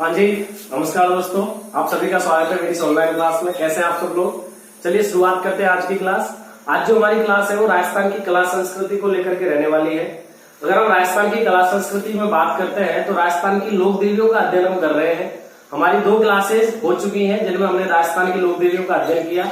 हाँ जी, नमस्कार दोस्तों, आप सभी का स्वागत है मेरी इस ऑनलाइन क्लास में। कैसे हैं आप सब लोग? चलिए शुरुआत करते हैं आज की क्लास। आज जो हमारी क्लास है वो राजस्थान की कला संस्कृति को लेकर के रहने वाली है। अगर हम राजस्थान की कला संस्कृति में बात करते हैं तो राजस्थान की लोक देवियों का अध्ययन हम कर रहे हैं। हमारी 2 क्लासेस हो चुकी हैं जिनमें हमने राजस्थान की लोक देवियों का अध्ययन किया।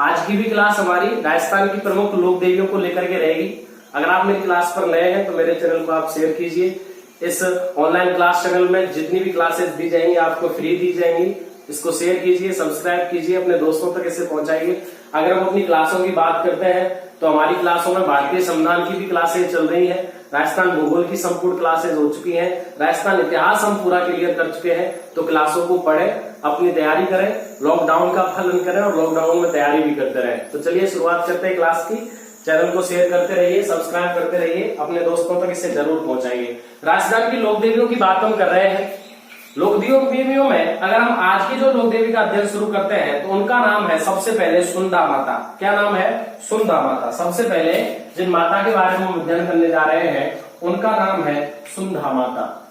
आज की भी क्लास हमारी राजस्थान की प्रमुख लोक देवियों को लेकर के रहेगी। अगर आप मेरी क्लास पर नए हैं तो मेरे चैनल को आप शेयर कीजिए। इस ऑनलाइन क्लास चैनल में जितनी भी क्लासेस दी जाएंगी आपको फ्री दी जाएंगी। इसको शेयर कीजिए, सब्सक्राइब कीजिए, अपने दोस्तों तक इसे पहुंचाइए। अगर हम अपनी क्लासों की बात करते हैं तो हमारी क्लासों में भारतीय संविधान की भी क्लासेस चल रही हैं, राजस्थान भूगोल की संपूर्ण क्लासेस हो चुकी हैं, राजस्थान इतिहास हम पूरा क्लियर कर चुके हैं। तो क्लासों को पढ़ें, अपनी तैयारी करें, लॉकडाउन का पालन करें और लॉकडाउन में तैयारी भी करते रहें। तो चलिए शुरुआत करते हैं क्लास की। चैनल को शेयर करते रहिए, सब्सक्राइब करते रहिए, अपने दोस्तों तक इसे जरूर पहुंचाइए। राजस्थान की लोक देवियों की बात हम कर रहे हैं। लोक देवियों में अगर हम आज की जो लोक देवी का अध्ययन शुरू करते हैं तो उनका नाम है सबसे पहले सुंदा माता। क्या नाम है? सुंदा माता। सबसे पहले जिन माता के बारे में हम अध्ययन करने जा रहे हैं उनका नाम है सुंदा माता।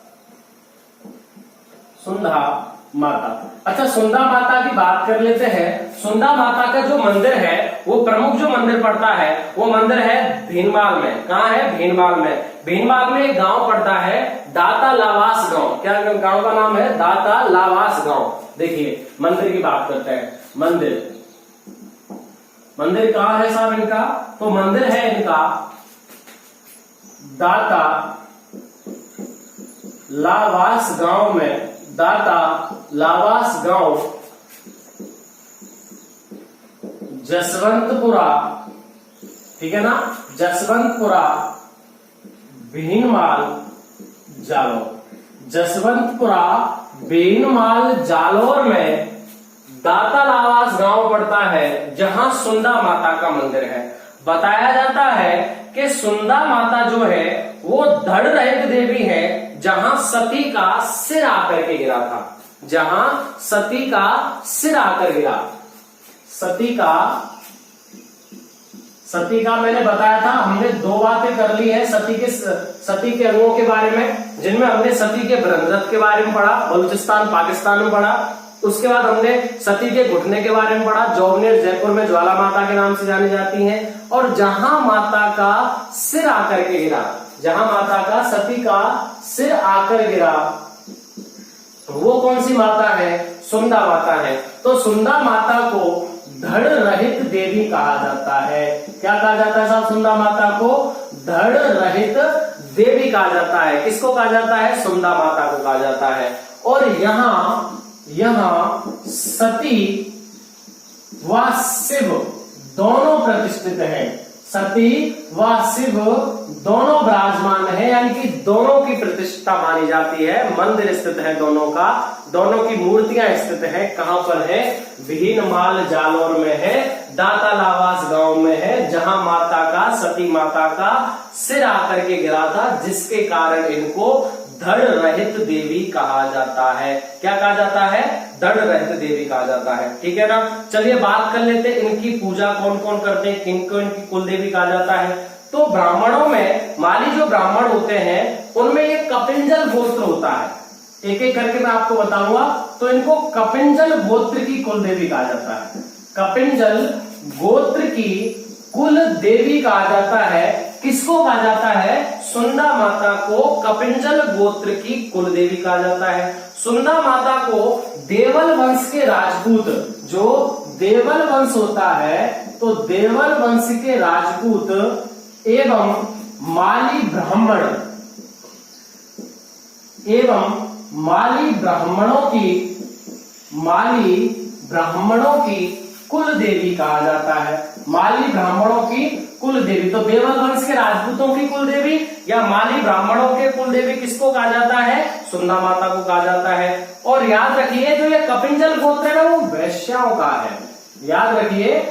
सुंदा माता। अच्छा, सुंदा माता की बात कर लेते हैं। सुंदा माता का जो मंदिर है वो प्रमुख जो मंदिर पड़ता है वो मंदिर है भीनमाल में। कहाँ है? भीनमाल में। भीनमाल में एक गांव पड़ता है दाता लावास गांव। क्या गांव का नाम है? दाता लावास गांव। देखिए मंदिर की बात करते हैं। मंदिर कहाँ है साहब इनका? तो मंदिर है इनका दाता लावास गांव में। दाता लावास गांव जसवंतपुरा, ठीक है ना? जसवंतपुरा भीनमाल जालोर। जसवंतपुरा भीनमाल जालोर में दाता लावास गांव पड़ता है जहां सुंदा माता का मंदिर है। बताया जाता है कि सुंदा माता जो है वो धड़ रहित देवी है जहां सती का सिर आकर के गिरा था। जहां सती का सिर आकर गिरा। सती का मैंने बताया था, हमने 2 बातें कर ली है सती के अंगों के बारे में, जिनमें हमने सती के ब्रह्मरथ के बारे में पढ़ा, बलूचिस्तान पाकिस्तान में पढ़ा। उसके बाद हमने सती के घुटने के बारे में पढ़ा, जोबनेर जयपुर में ज्वाला माता के नाम से जानी जाती हैं। और जहां माता का सिर आकर के गिरा, जहां माता का सती का सिर आकर गिरा, वो कौन सी माता है? सुंदा माता है। तो सुंदा माता को धड़ रहित देवी कहा जाता है। क्या कहा जाता है साहब? सुंदा माता को धड़ रहित देवी कहा जाता है। किसको कहा जाता है? सुंदा माता को कहा जाता है। और यहां सती व शिव दोनों प्रतिष्ठित हैं। सती व शिव दोनों विराजमान है, यानी कि दोनों की प्रतिष्ठा मानी जाती है। मंदिर स्थित है दोनों का, दोनों की मूर्तियां स्थित है। कहां पर है? भीनमाल जालोर में है, दाता लावास गांव में है, जहां माता का, सती माता का सिर आकर के गिरा था, जिसके कारण इनको धड़ रहित देवी कहा जाता है। क्या कहा जाता है? धड़ रहित देवी कहा जाता है। ठीक है ना? चलिए बात कर लेते हैं इनकी पूजा कौन कौन करते हैं, किनको इनकी कुल देवी कहा जाता है। तो ब्राह्मणों में माली जो ब्राह्मण होते हैं उनमें एक कपिंजल गोत्र होता है। एक एक करके मैं आपको बताऊंगा। तो इनको कपिंजल गोत्र की कुल देवी कहा जाता है। कपिंजल गोत्र की कुल देवी कहा जाता है। किसको कहा जाता है? सुंदा माता को कपिंजल गोत्र की कुल देवी कहा जाता है। सुंदा माता को देवल वंश के राजपूत, जो देवल वंश होता है, तो देवल वंश के राजपूत एवं माली ब्राह्मणों की कुल देवी कहा जाता है। माली ब्राह्मणों की कुल देवी, तो देवल वंश के राजपूतों की कुल देवी या माली ब्राह्मणों के कुल देवी किसको कहा जाता है? सुंदा माता को कहा जाता है। और याद रखिए जो ये कपिंजल गोत्र है ना वो वैश्याओं का है। याद रखिए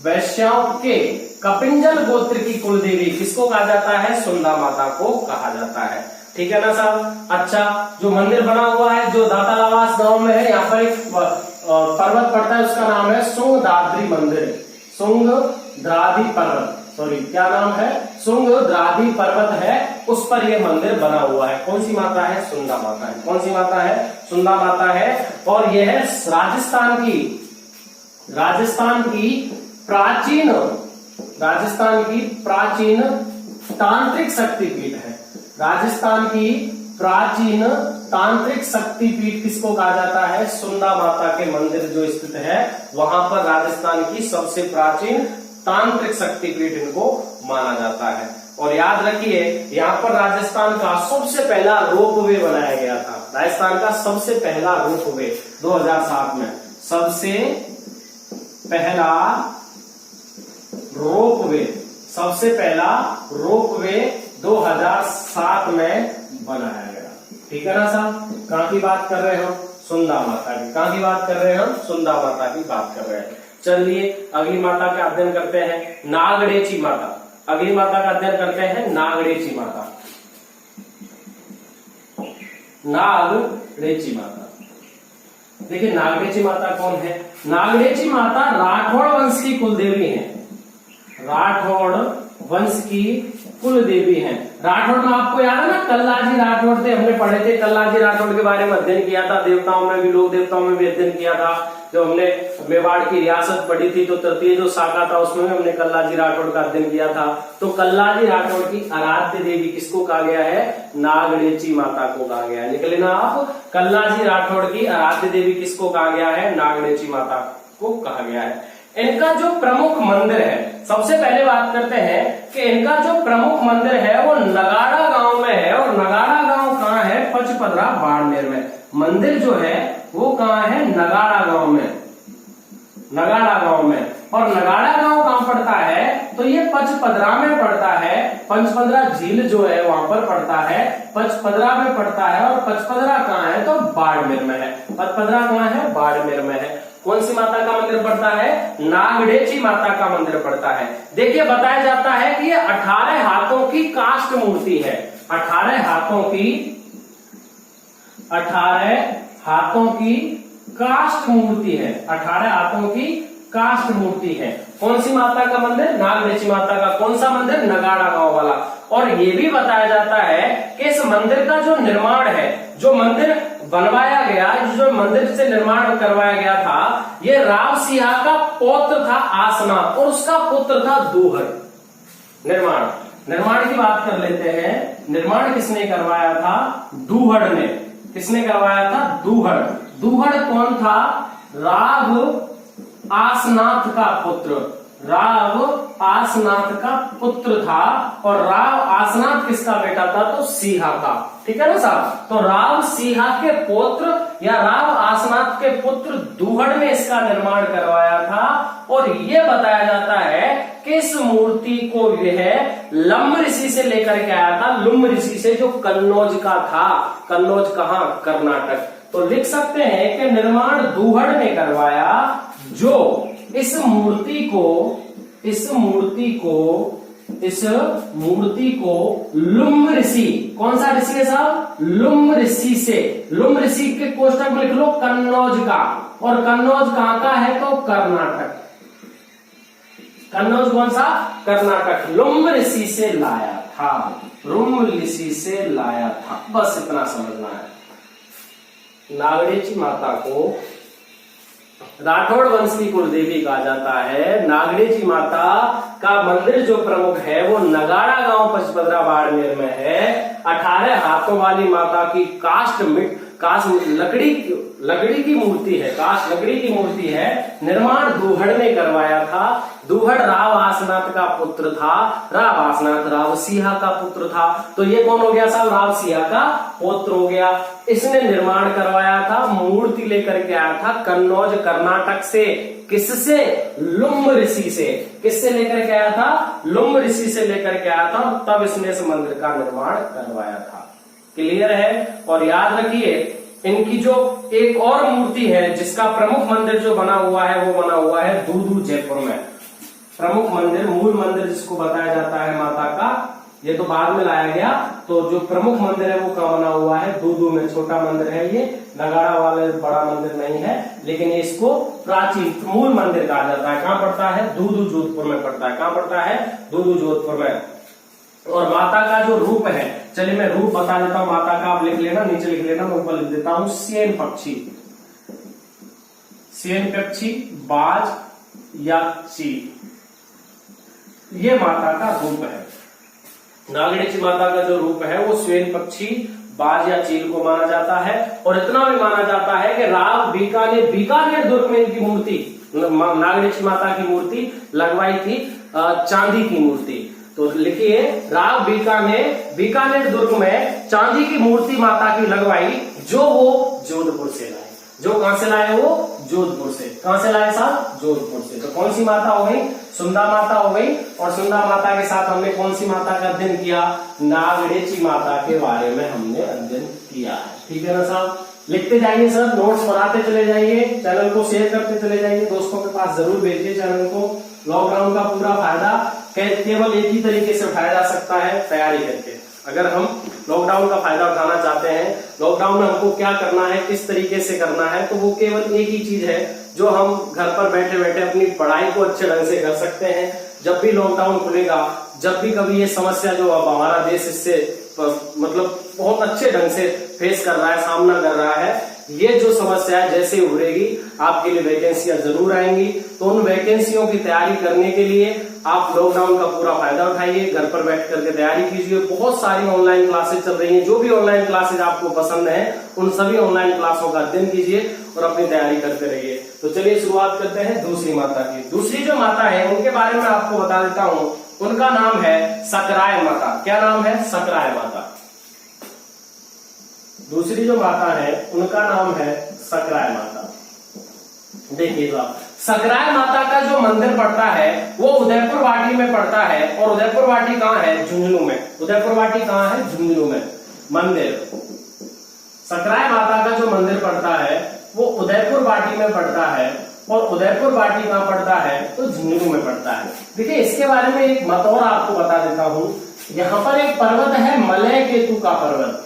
वैश्याओं के कपिंजल गोत्र की कुल देवी किसको कहा जाता है? सुंदा माता को कहा जाता है। ठीक है ना साहब? अच्छा, जो मंदिर बना हुआ है जो दाता लावास गांव में है, यहाँ पर एक पर्वत पड़ता है, उसका नाम है सुंगदाद्री मंदिर। सुंगदाद्री पर्वत। सॉरी क्या नाम है, सुंगद्रादी पर्वत है, उस पर यह मंदिर बना हुआ है। कौन सी माता है, सुंदा माता है। कौन सी माता है, सुंदा माता है। और यह है राजस्थान की प्राचीन तांत्रिक शक्तिपीठ है। राजस्थान की प्राचीन तांत्रिक शक्तिपीठ किसको कहा जाता है, सुंदा माता के मंदिर जो स्थित है वहां पर राजस्थान की सबसे प्राचीन तांत्रिक शक्तिपीठ इनको माना जाता है। और याद रखिए यहाँ पर राजस्थान का सबसे पहला रोपवे बनाया गया था। राजस्थान का सबसे पहला रोपवे 2007 में, सबसे पहला रोपवे 2007 में बनाया गया। ठीक है ना साहब। कहाँ की बात कर रहे हो, सुंदा माता की। कहाँ की बात कर रहे हैं हम, सुंदा माता की बात कर रहे हैं। चलिए अगली माता का अध्ययन करते हैं, नागड़ेची माता। अगली माता का अध्ययन करते हैं नागड़ेची माता। नागड़ेची माता, देखिए नागड़ेची माता कौन है। नागड़ेची माता राठौड़ वंश की कुलदेवी है। राठौड़ वंश की कुल देवी है। राठौड़ में आपको याद है ना, कल्लाजी राठौड़ थे, हमने पढ़े थे कल्लाजी राठौड़ के बारे में अध्ययन किया था। देवताओं में भी, लोक देवताओं में भी अध्ययन किया था। जो हमने मेवाड़ की रियासत पढ़ी थी तो तृतीय जो शाखा था उसमें हमने कल्लाजी राठौड़ का अध्ययन किया था। तो कल्लाजी राठौड़ की आराध्य देवी किसको कहा गया है, नागड़ेची माता को कहा गया है। निकल लेना आप, कल्लाजी राठौड़ की आराध्य देवी किसको कहा गया है, नागड़ेची माता को कहा गया है। इनका जो प्रमुख मंदिर है, सबसे पहले बात करते हैं कि इनका जो प्रमुख मंदिर है वो नगाड़ा गांव में है। और नगाड़ा गांव कहाँ है, पचपदरा बाड़मेर में। मंदिर जो है वो कहाँ है, नगाड़ा गांव में। नगाड़ा गांव में। और नगाड़ा गांव कहाँ पड़ता है, तो ये पचपदरा में पड़ता है। पचपदरा झील जो है वहां पर पड़ता है, पचपदरा में पड़ता है। और पचपदरा कहाँ है, तो बाड़मेर में है। पचपदरा कहाँ है, बाड़मेर में है। कौन सी माता का मंदिर पड़ता है, नागड़ेची माता का मंदिर पड़ता है। देखिए बताया जाता है कि ये 18 हाथों की काष्ठ मूर्ति है। 18 हाथों की काष्ठ मूर्ति है। 18 हाथों की काष्ठ मूर्ति है। कौन सी माता का मंदिर, नागड़ेची माता का। कौन सा मंदिर, नगाड़ा गांव वाला। और ये भी बताया जाता है कि इस मंदिर का जो निर्माण है, जो मंदिर बनवाया गया, जो मंदिर से निर्माण करवाया गया था, ये राव सिंह का पौत्र था आसना और उसका पुत्र था दूहड़। निर्माण की बात कर लेते हैं। निर्माण किसने करवाया था, दूहड़ ने। किसने करवाया था, दूहड़। दूहड़ कौन था, राव आसनाथ का पुत्र। राव आसनाथ का पुत्र था। और राव आसनाथ किसका बेटा था, तो सिंहा का। ठीक है ना साहब। तो राव सिंहा के पुत्र या राव आसनाथ के पुत्र दूहड़ ने इसका निर्माण करवाया था। और ये बताया जाता है कि इस मूर्ति को यह लम्ब ऋषि से लेकर के आया था। लुम्ब ऋषि से, जो कन्नौज का था। कन्नौज कहां, कर्नाटक। तो लिख सकते हैं कि निर्माण दूहड़ ने करवाया, जो इस मूर्ति को लुम्ब ऋषि, कौन सा ऋषि है साहब, लुम्ब ऋषि से। लुम्ब ऋषि के कोष्टक में लिख लो कन्नौज का। और कन्नौज कहाँ का है, तो कर्नाटक। कन्नौज कौन सा, कर्नाटक। लुम्ब ऋषि से लाया था। लुम्ब ऋषि से लाया था, बस इतना समझना है। नागड़ेची माता को राठौड़ वंश की कुलदेवी कहा जाता है। नागड़ेची माता का मंदिर जो प्रमुख है वो नगाड़ा गांव पचपदरा बाड़मेर में है। 18 हाथों वाली माता की लकड़ी की मूर्ति है। काष्ठ लकड़ी की मूर्ति है। निर्माण दूहड़ ने करवाया था। दूहड़ राव आसनाथ का पुत्र था। राव आसनाथ राव सिंहा का पुत्र था। तो ये कौन हो गया साहब, राव सिंहा का पुत्र हो गया। इसने निर्माण करवाया था, मूर्ति लेकर के आया था कन्नौज कर्नाटक से। किससे, लुम्ब ऋषि से। किससे लेकर के आया था, लुम्ब ऋषि से लेकर के आया था। तब इसने इस मंदिर का निर्माण करवाया था। क्लियर है। और याद रखिए इनकी जो एक और मूर्ति है जिसका प्रमुख मंदिर जो बना हुआ है वो बना हुआ है दूदू जयपुर में। प्रमुख मंदिर, मूल मंदिर जिसको बताया जाता है माता का, ये तो बाद में लाया गया। तो जो प्रमुख मंदिर है वो कहाँ बना हुआ है, दूदू में। छोटा मंदिर है ये, नगाड़ा वाले बड़ा मंदिर नहीं है, लेकिन इसको प्राचीन मूल मंदिर कहा जाता है। कहाँ पड़ता है, दूदू जोधपुर में पड़ता है। कहाँ पड़ता है, दूदू जोधपुर में। और माता का जो रूप है, चलिए मैं रूप बता देता हूँ माता का, आप लिख लेना, नीचे लिख लेना, मैं ऊपर लिख देता हूँ। सेन पक्षी, सेन पक्षी, बाज या चील, ये माता का रूप है। नागणेची माता का जो रूप है वो स्वेन पक्षी, बाज या चील को माना जाता है। और इतना भी माना जाता है कि राव बीकानेर दुर्ग में इनकी मूर्ति, नागणेची माता की मूर्ति लगवाई थी, चांदी की मूर्ति। तो लिखिए, राव बीकानेर दुर्ग में चांदी की मूर्ति माता की लगवाई, जो वो जोधपुर से लाए। जो कहां से लाए, वो जोधपुर से। कहां से लाए साहब, जोधपुर से। तो कौन सी माता हो गई, सुंदा माता हो गई। और सुंदा माता के साथ हमने कौन सी माता का अध्ययन किया, नागणेची माता के बारे में हमने अध्ययन किया है। ठीक है ना साहब, लिखते जाइए सर, नोट्स बनाते चले जाइए, चैनल को शेयर करते चले जाइए, दोस्तों के पास जरूर भेजिए चैनल को। लॉकडाउन का पूरा फायदा केवल एक ही तरीके से उठाया जा सकता है, तैयारी करके। अगर हम लॉकडाउन का फायदा उठाना चाहते हैं, लॉकडाउन में हमको क्या करना है, किस तरीके से करना है, तो वो केवल एक ही चीज है जो हम घर पर बैठे बैठे अपनी पढ़ाई को अच्छे ढंग से कर सकते हैं। जब भी लॉकडाउन खुलेगा, जब भी कभी ये समस्या जो अब हमारा देश इससे मतलब बहुत अच्छे ढंग से फेस कर रहा है, सामना कर रहा है, ये जो समस्या है जैसे उभरेगी, आपके लिए वैकेंसियां जरूर आएंगी। तो उन वैकेंसियों की तैयारी करने के लिए आप लॉकडाउन का पूरा फायदा उठाइए, घर पर बैठ करके तैयारी कीजिए। बहुत सारी ऑनलाइन क्लासेस चल रही हैं, जो भी ऑनलाइन क्लासेस आपको पसंद है उन सभी ऑनलाइन क्लासों का अध्ययन कीजिए और अपनी तैयारी करते रहिए। तो चलिए शुरुआत करते हैं दूसरी माता की। दूसरी जो माता है उनके बारे में आपको बता देता हूँ, उनका नाम है सकराय माता। क्या नाम है, सकराय माता। दूसरी जो माता है उनका नाम है सकराय माता। देखिएगा, सकराय माता का जो मंदिर पड़ता है वो उदयपुर वाटी में पड़ता है। और उदयपुर वाटी कहाँ है, झुंझुनू में। उदयपुर वाटी कहाँ है, झुंझुनू में मंदिर। सकराय माता का जो मंदिर पड़ता है वो उदयपुर वाटी में पड़ता है। और उदयपुर वाटी कहाँ पड़ता है, तो झुंझुनू में पड़ता है। देखिए, इसके बारे में एक मत और आपको बता देता हूँ। यहाँ पर एक पर्वत है, मलय केतु का पर्वत।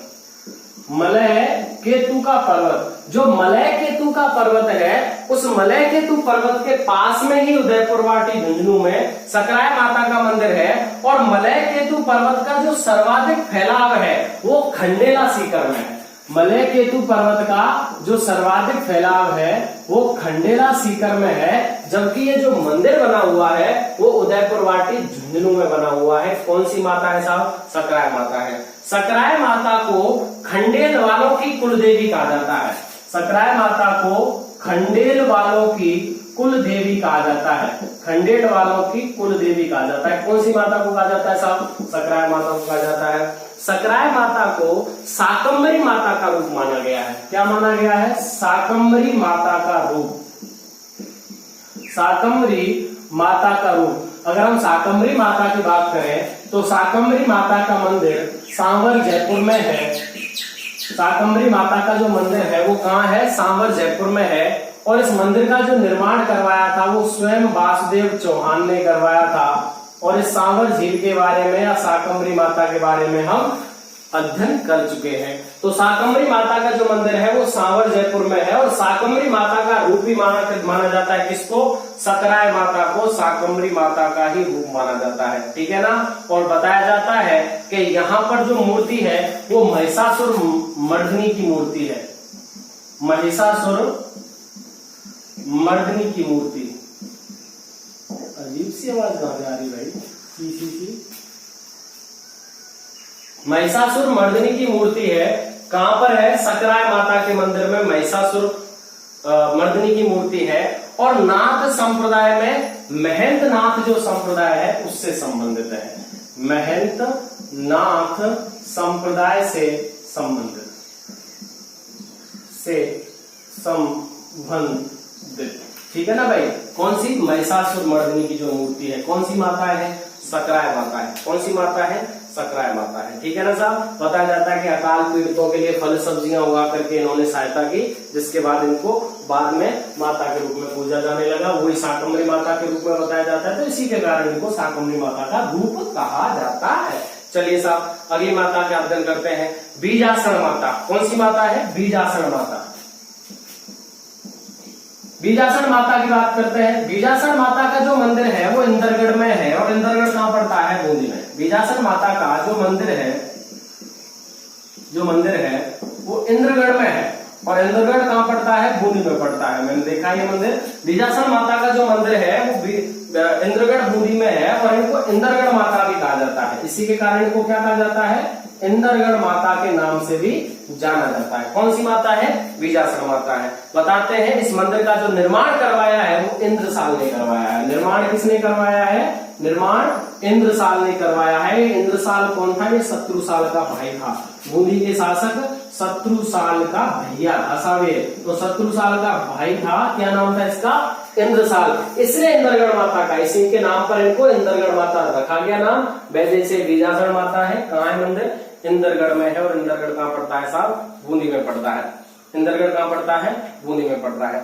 मलय केतु का पर्वत, जो मलय केतु का पर्वत है, उस मलय केतु पर्वत के पास में ही उदयपुर वाटी झुंझुनू में सकराय माता का मंदिर है। और मलय केतु पर्वत का जो सर्वाधिक फैलाव है वो खंडेला सीकर में है। मलय केतु पर्वत का जो सर्वाधिक फैलाव है वो खंडेला सीकर में है, जबकि ये जो मंदिर बना हुआ है वो उदयपुर वाटी झुंझुनू में बना हुआ है। कौन सी माता है साहब, सकराय माता है। सकराय माता को खंडेल वालों की कुलदेवी कहा जाता है। सकराय माता को खंडेल वालों की कुल देवी कहा जाता है। खंडेल वालों की कुल देवी कहा जाता है। कौन सी माता को कहा जाता है साहब, सकराय माता को कहा जाता है। सकराय माता को शाकंभरी माता का रूप माना गया है। क्या माना गया है, शाकंभरी माता का रूप। शाकंभरी माता का रूप। अगर हम शाकंभरी माता की बात करें तो शाकंभरी माता का मंदिर सांवर जयपुर में है। शाकंभरी माता का जो मंदिर है वो कहाँ है, सांवर जयपुर में है। और इस मंदिर का जो निर्माण करवाया था वो स्वयं वासुदेव चौहान ने करवाया था। और इस सांवर झील के बारे में या शाकंभरी माता के बारे में हम अध्ययन कर चुके हैं। तो शाकंभरी माता का जो मंदिर है वो सांवर जयपुर में है। और शाकंभरी माता का रूप भी माना जाता है किसको, सकराय माता को शाकंभरी माता का ही रूप माना जाता है। ठीक है ना। और बताया जाता है कि यहाँ पर जो मूर्ति है वो महिषासुर मर्दिनी की मूर्ति है। महिषासुर मर्दिनी की मूर्ति। अजीब सी आवाज कहां आ रही भाई, सी। महिषासुर मर्दिनी की मूर्ति है। कहां पर है, सकराय माता के मंदिर में महिषासुर मर्दिनी की मूर्ति है। और नाथ संप्रदाय में महंत नाथ जो संप्रदाय है उससे संबंधित है। महंत नाथ संप्रदाय से संबंधित ठीक है ना भाई। कौन सी, महिषासुर मर्दिनी की जो मूर्ति है, कौन सी माता है, सकराय माता है। कौन सी माता है, सकराय माता है। ठीक है ना साहब। बताया जाता है कि अकाल पीड़ितों के लिए फल सब्जियां उगा करके इन्होंने सहायता की, जिसके बाद इनको बाद में माता के रूप में पूजा जाने लगा। वही शाकंभरी माता के रूप में बताया जाता है। तो इसी के कारण इनको शाकंभरी माता का रूप कहा जाता है। चलिए साहब अगली माता का अध्ययन करते हैं। बीजासन माता। कौन सी माता है? बीजासन माता। बीजासन माता की बात करते हैं। बीजासन माता का जो मंदिर है वो इंद्रगढ़ में है, और इंद्रगढ़ कहां पड़ता है? बूंदी में। बीजासन माता का जो मंदिर है वो इंद्रगढ़ में है, और इंद्रगढ़ कहां पड़ता है? बूंदी में पड़ता है। मैंने देखा ये मंदिर। बीजासन माता का जो मंदिर है वो इंद्रगढ़ बूंदी में है, और इनको इंद्रगढ़ माता भी कहा जाता है। इसी के कारण इनको क्या कहा जाता है? इंद्रगढ़ माता के नाम से भी जाना जाता है। कौन सी माता है? बीजासन माता है। बताते हैं इस मंदिर का जो निर्माण करवाया है वो इंद्रसाल ने करवाया है। निर्माण किसने करवाया है? निर्माण इंद्रसाल ने करवाया है। इंद्रसाल कौन था? ये शत्रुसाल का भाई था। बूंदी के शासक शत्रुसाल का भैया था सावे, तो शत्रुसाल का भाई था। क्या नाम था इसका? इंद्रसाल। इसलिए इंद्रगढ़ माता का, इसी के नाम पर इनको इंद्रगढ़ माता रखा गया नाम। वैसे से बीजासन माता है, कहाँ है मंदिर? इंद्रगढ़ में है। और इंद्रगढ़ कहाँ पड़ता है साहब? बूंदी में पड़ता है। इंद्रगढ़ कहाँ पड़ता है? बूंदी में पड़ता है।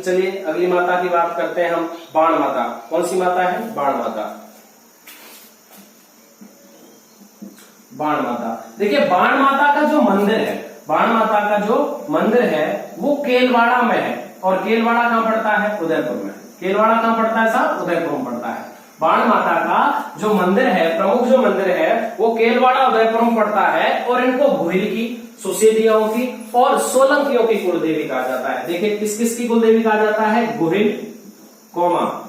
चलिए अगली माता की बात करते हैं हम। बाण माता। कौन सी माता है? बाण माता। बाण माता। देखिए बाण माता का जो मंदिर है, बाण माता का जो मंदिर है वो केलवाड़ा में है। और केलवाड़ा कहाँ पड़ता है? उदयपुर में। केलवाड़ा कहाँ पड़ता है साहब? उदयपुर में पड़ता है। बाण माता का जो मंदिर है, प्रमुख जो मंदिर है वो केलवाड़ा उदयपुर में पड़ता है। और इनको गोहिल की, सुसेदियों की और सोलंकियों की कुलदेवी कहा जाता है। देखिए किस किस की कुलदेवी कहा जाता है? गोहिल,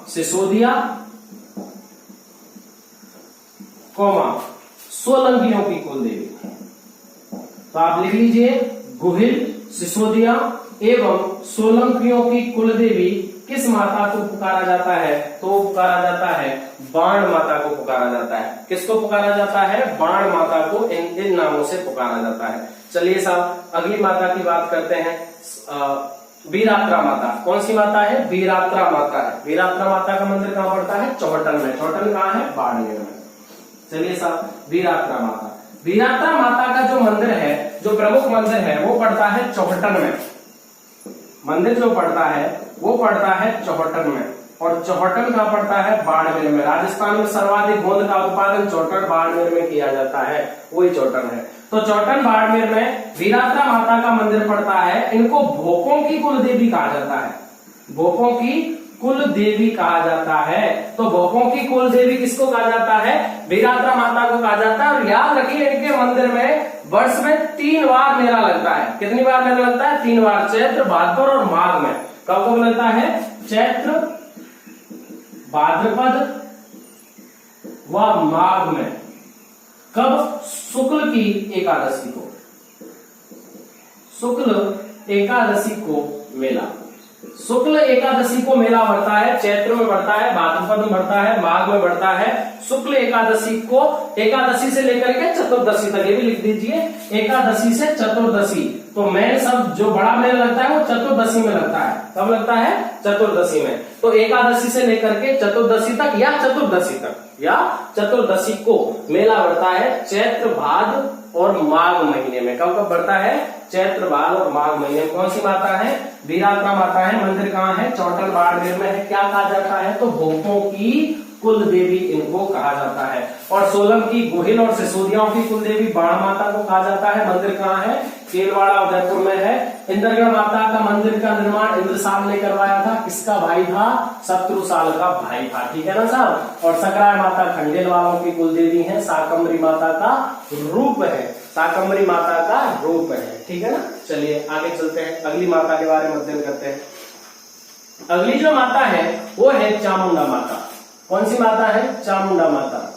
सिसोदिया, सोलंकियों की कुलदेवी। तो आप लिख लीजिए गोहिल, सिसोदिया एवं सोलंकियों की कुलदेवी किस माता को पुकारा जाता है? तो पुकारा जाता है बाण माता को पुकारा जाता है। किसको पुकारा जाता है? बाण माता को इन नामों से पुकारा जाता है। चलिए साहब अगली माता की बात करते हैं। वीरात्रा माता। कौन सी माता है? वीरात्रा माता है। वीरात्रा माता का मंदिर कहाँ पड़ता है? चौहटन में। चौहटन कहाँ है? बाड़मेर में। चलिए साहब वीरात्रा माता। वीरात्रा माता का जो मंदिर है, जो प्रमुख मंदिर है वो पड़ता है चौहटन में। मंदिर जो पड़ता है वो पड़ता है चौहटन में। और चौहटन कहाँ पड़ता है? बाड़मेर में। राजस्थान में सर्वाधिक गोंद का उत्पादन चौहटन बाड़मेर में किया जाता है, वही चौहटन है। तो चौहटन बाड़मेर में वीरात्रा माता का मंदिर पड़ता है। इनको भोपों की कुलदेवी कहा जाता है। भोपों की कुल देवी कहा जाता है। तो भोपों की कुल देवी किसको कहा जाता है? वीरात्रा माता को कहा जाता है। और याद रखिए इनके मंदिर में वर्ष में 3 बार मेला लगता है। कितनी बार मेला लगता है? 3 बार। चैत्र, भाद्र और माघ में। कब कब लगता है? चैत्र, भाद्रपद व माघ में। कब? शुक्ल की एकादशी को। शुक्ल एकादशी को मेला। शुक्ल एकादशी को मेला बढ़ता है। चैत्र में बढ़ता है, भाद्रपद में बढ़ता है, माघ में बढ़ता है। शुक्ल एकादशी को, एकादशी से लेकर के चतुर्दशी तक, ये भी लिख दीजिए, एकादशी से चतुर्दशी। तो मेन सब जो बड़ा मेला लगता है वो चतुर्दशी में लगता है। कब लगता है? चतुर्दशी में। तो एकादशी से लेकर के चतुर्दशी तक या चतुर्दशी को मेला बढ़ता है चैत्र, भाद्र और माघ महीने में। कब कब बढ़ता है? चैत्र, भाद्र और माघ महीने में। कौन सी माता है? वीरात्रा माता है। मंदिर कहाँ है? चौहटन बाड़मेर में है। क्या कहा जाता है? तो भोपों की कुल देवी इनको कहा जाता है। और सोलंकी, गोहिल और सिसोदियाओं की कुल देवी बाण माता को कहा जाता है। मंदिर कहाँ है? केलवाड़ा उदयपुर में है। इंद्रगढ़ माता का मंदिर का निर्माण इंद्रसाल ने करवाया था। किसका भाई था? शत्रुसाल का भाई था। ठीक है ना साहब। और सकराय माता खंडेल वालों की कुल देवी है। शाकंभरी माता का रूप है। शाकंभरी माता का रूप है। ठीक है ना। चलिए आगे चलते हैं, अगली माता के बारे में अध्ययन करते हैं। अगली जो माता है वो है चामुंडा माता। कौन सी माता है? चामुंडा माता।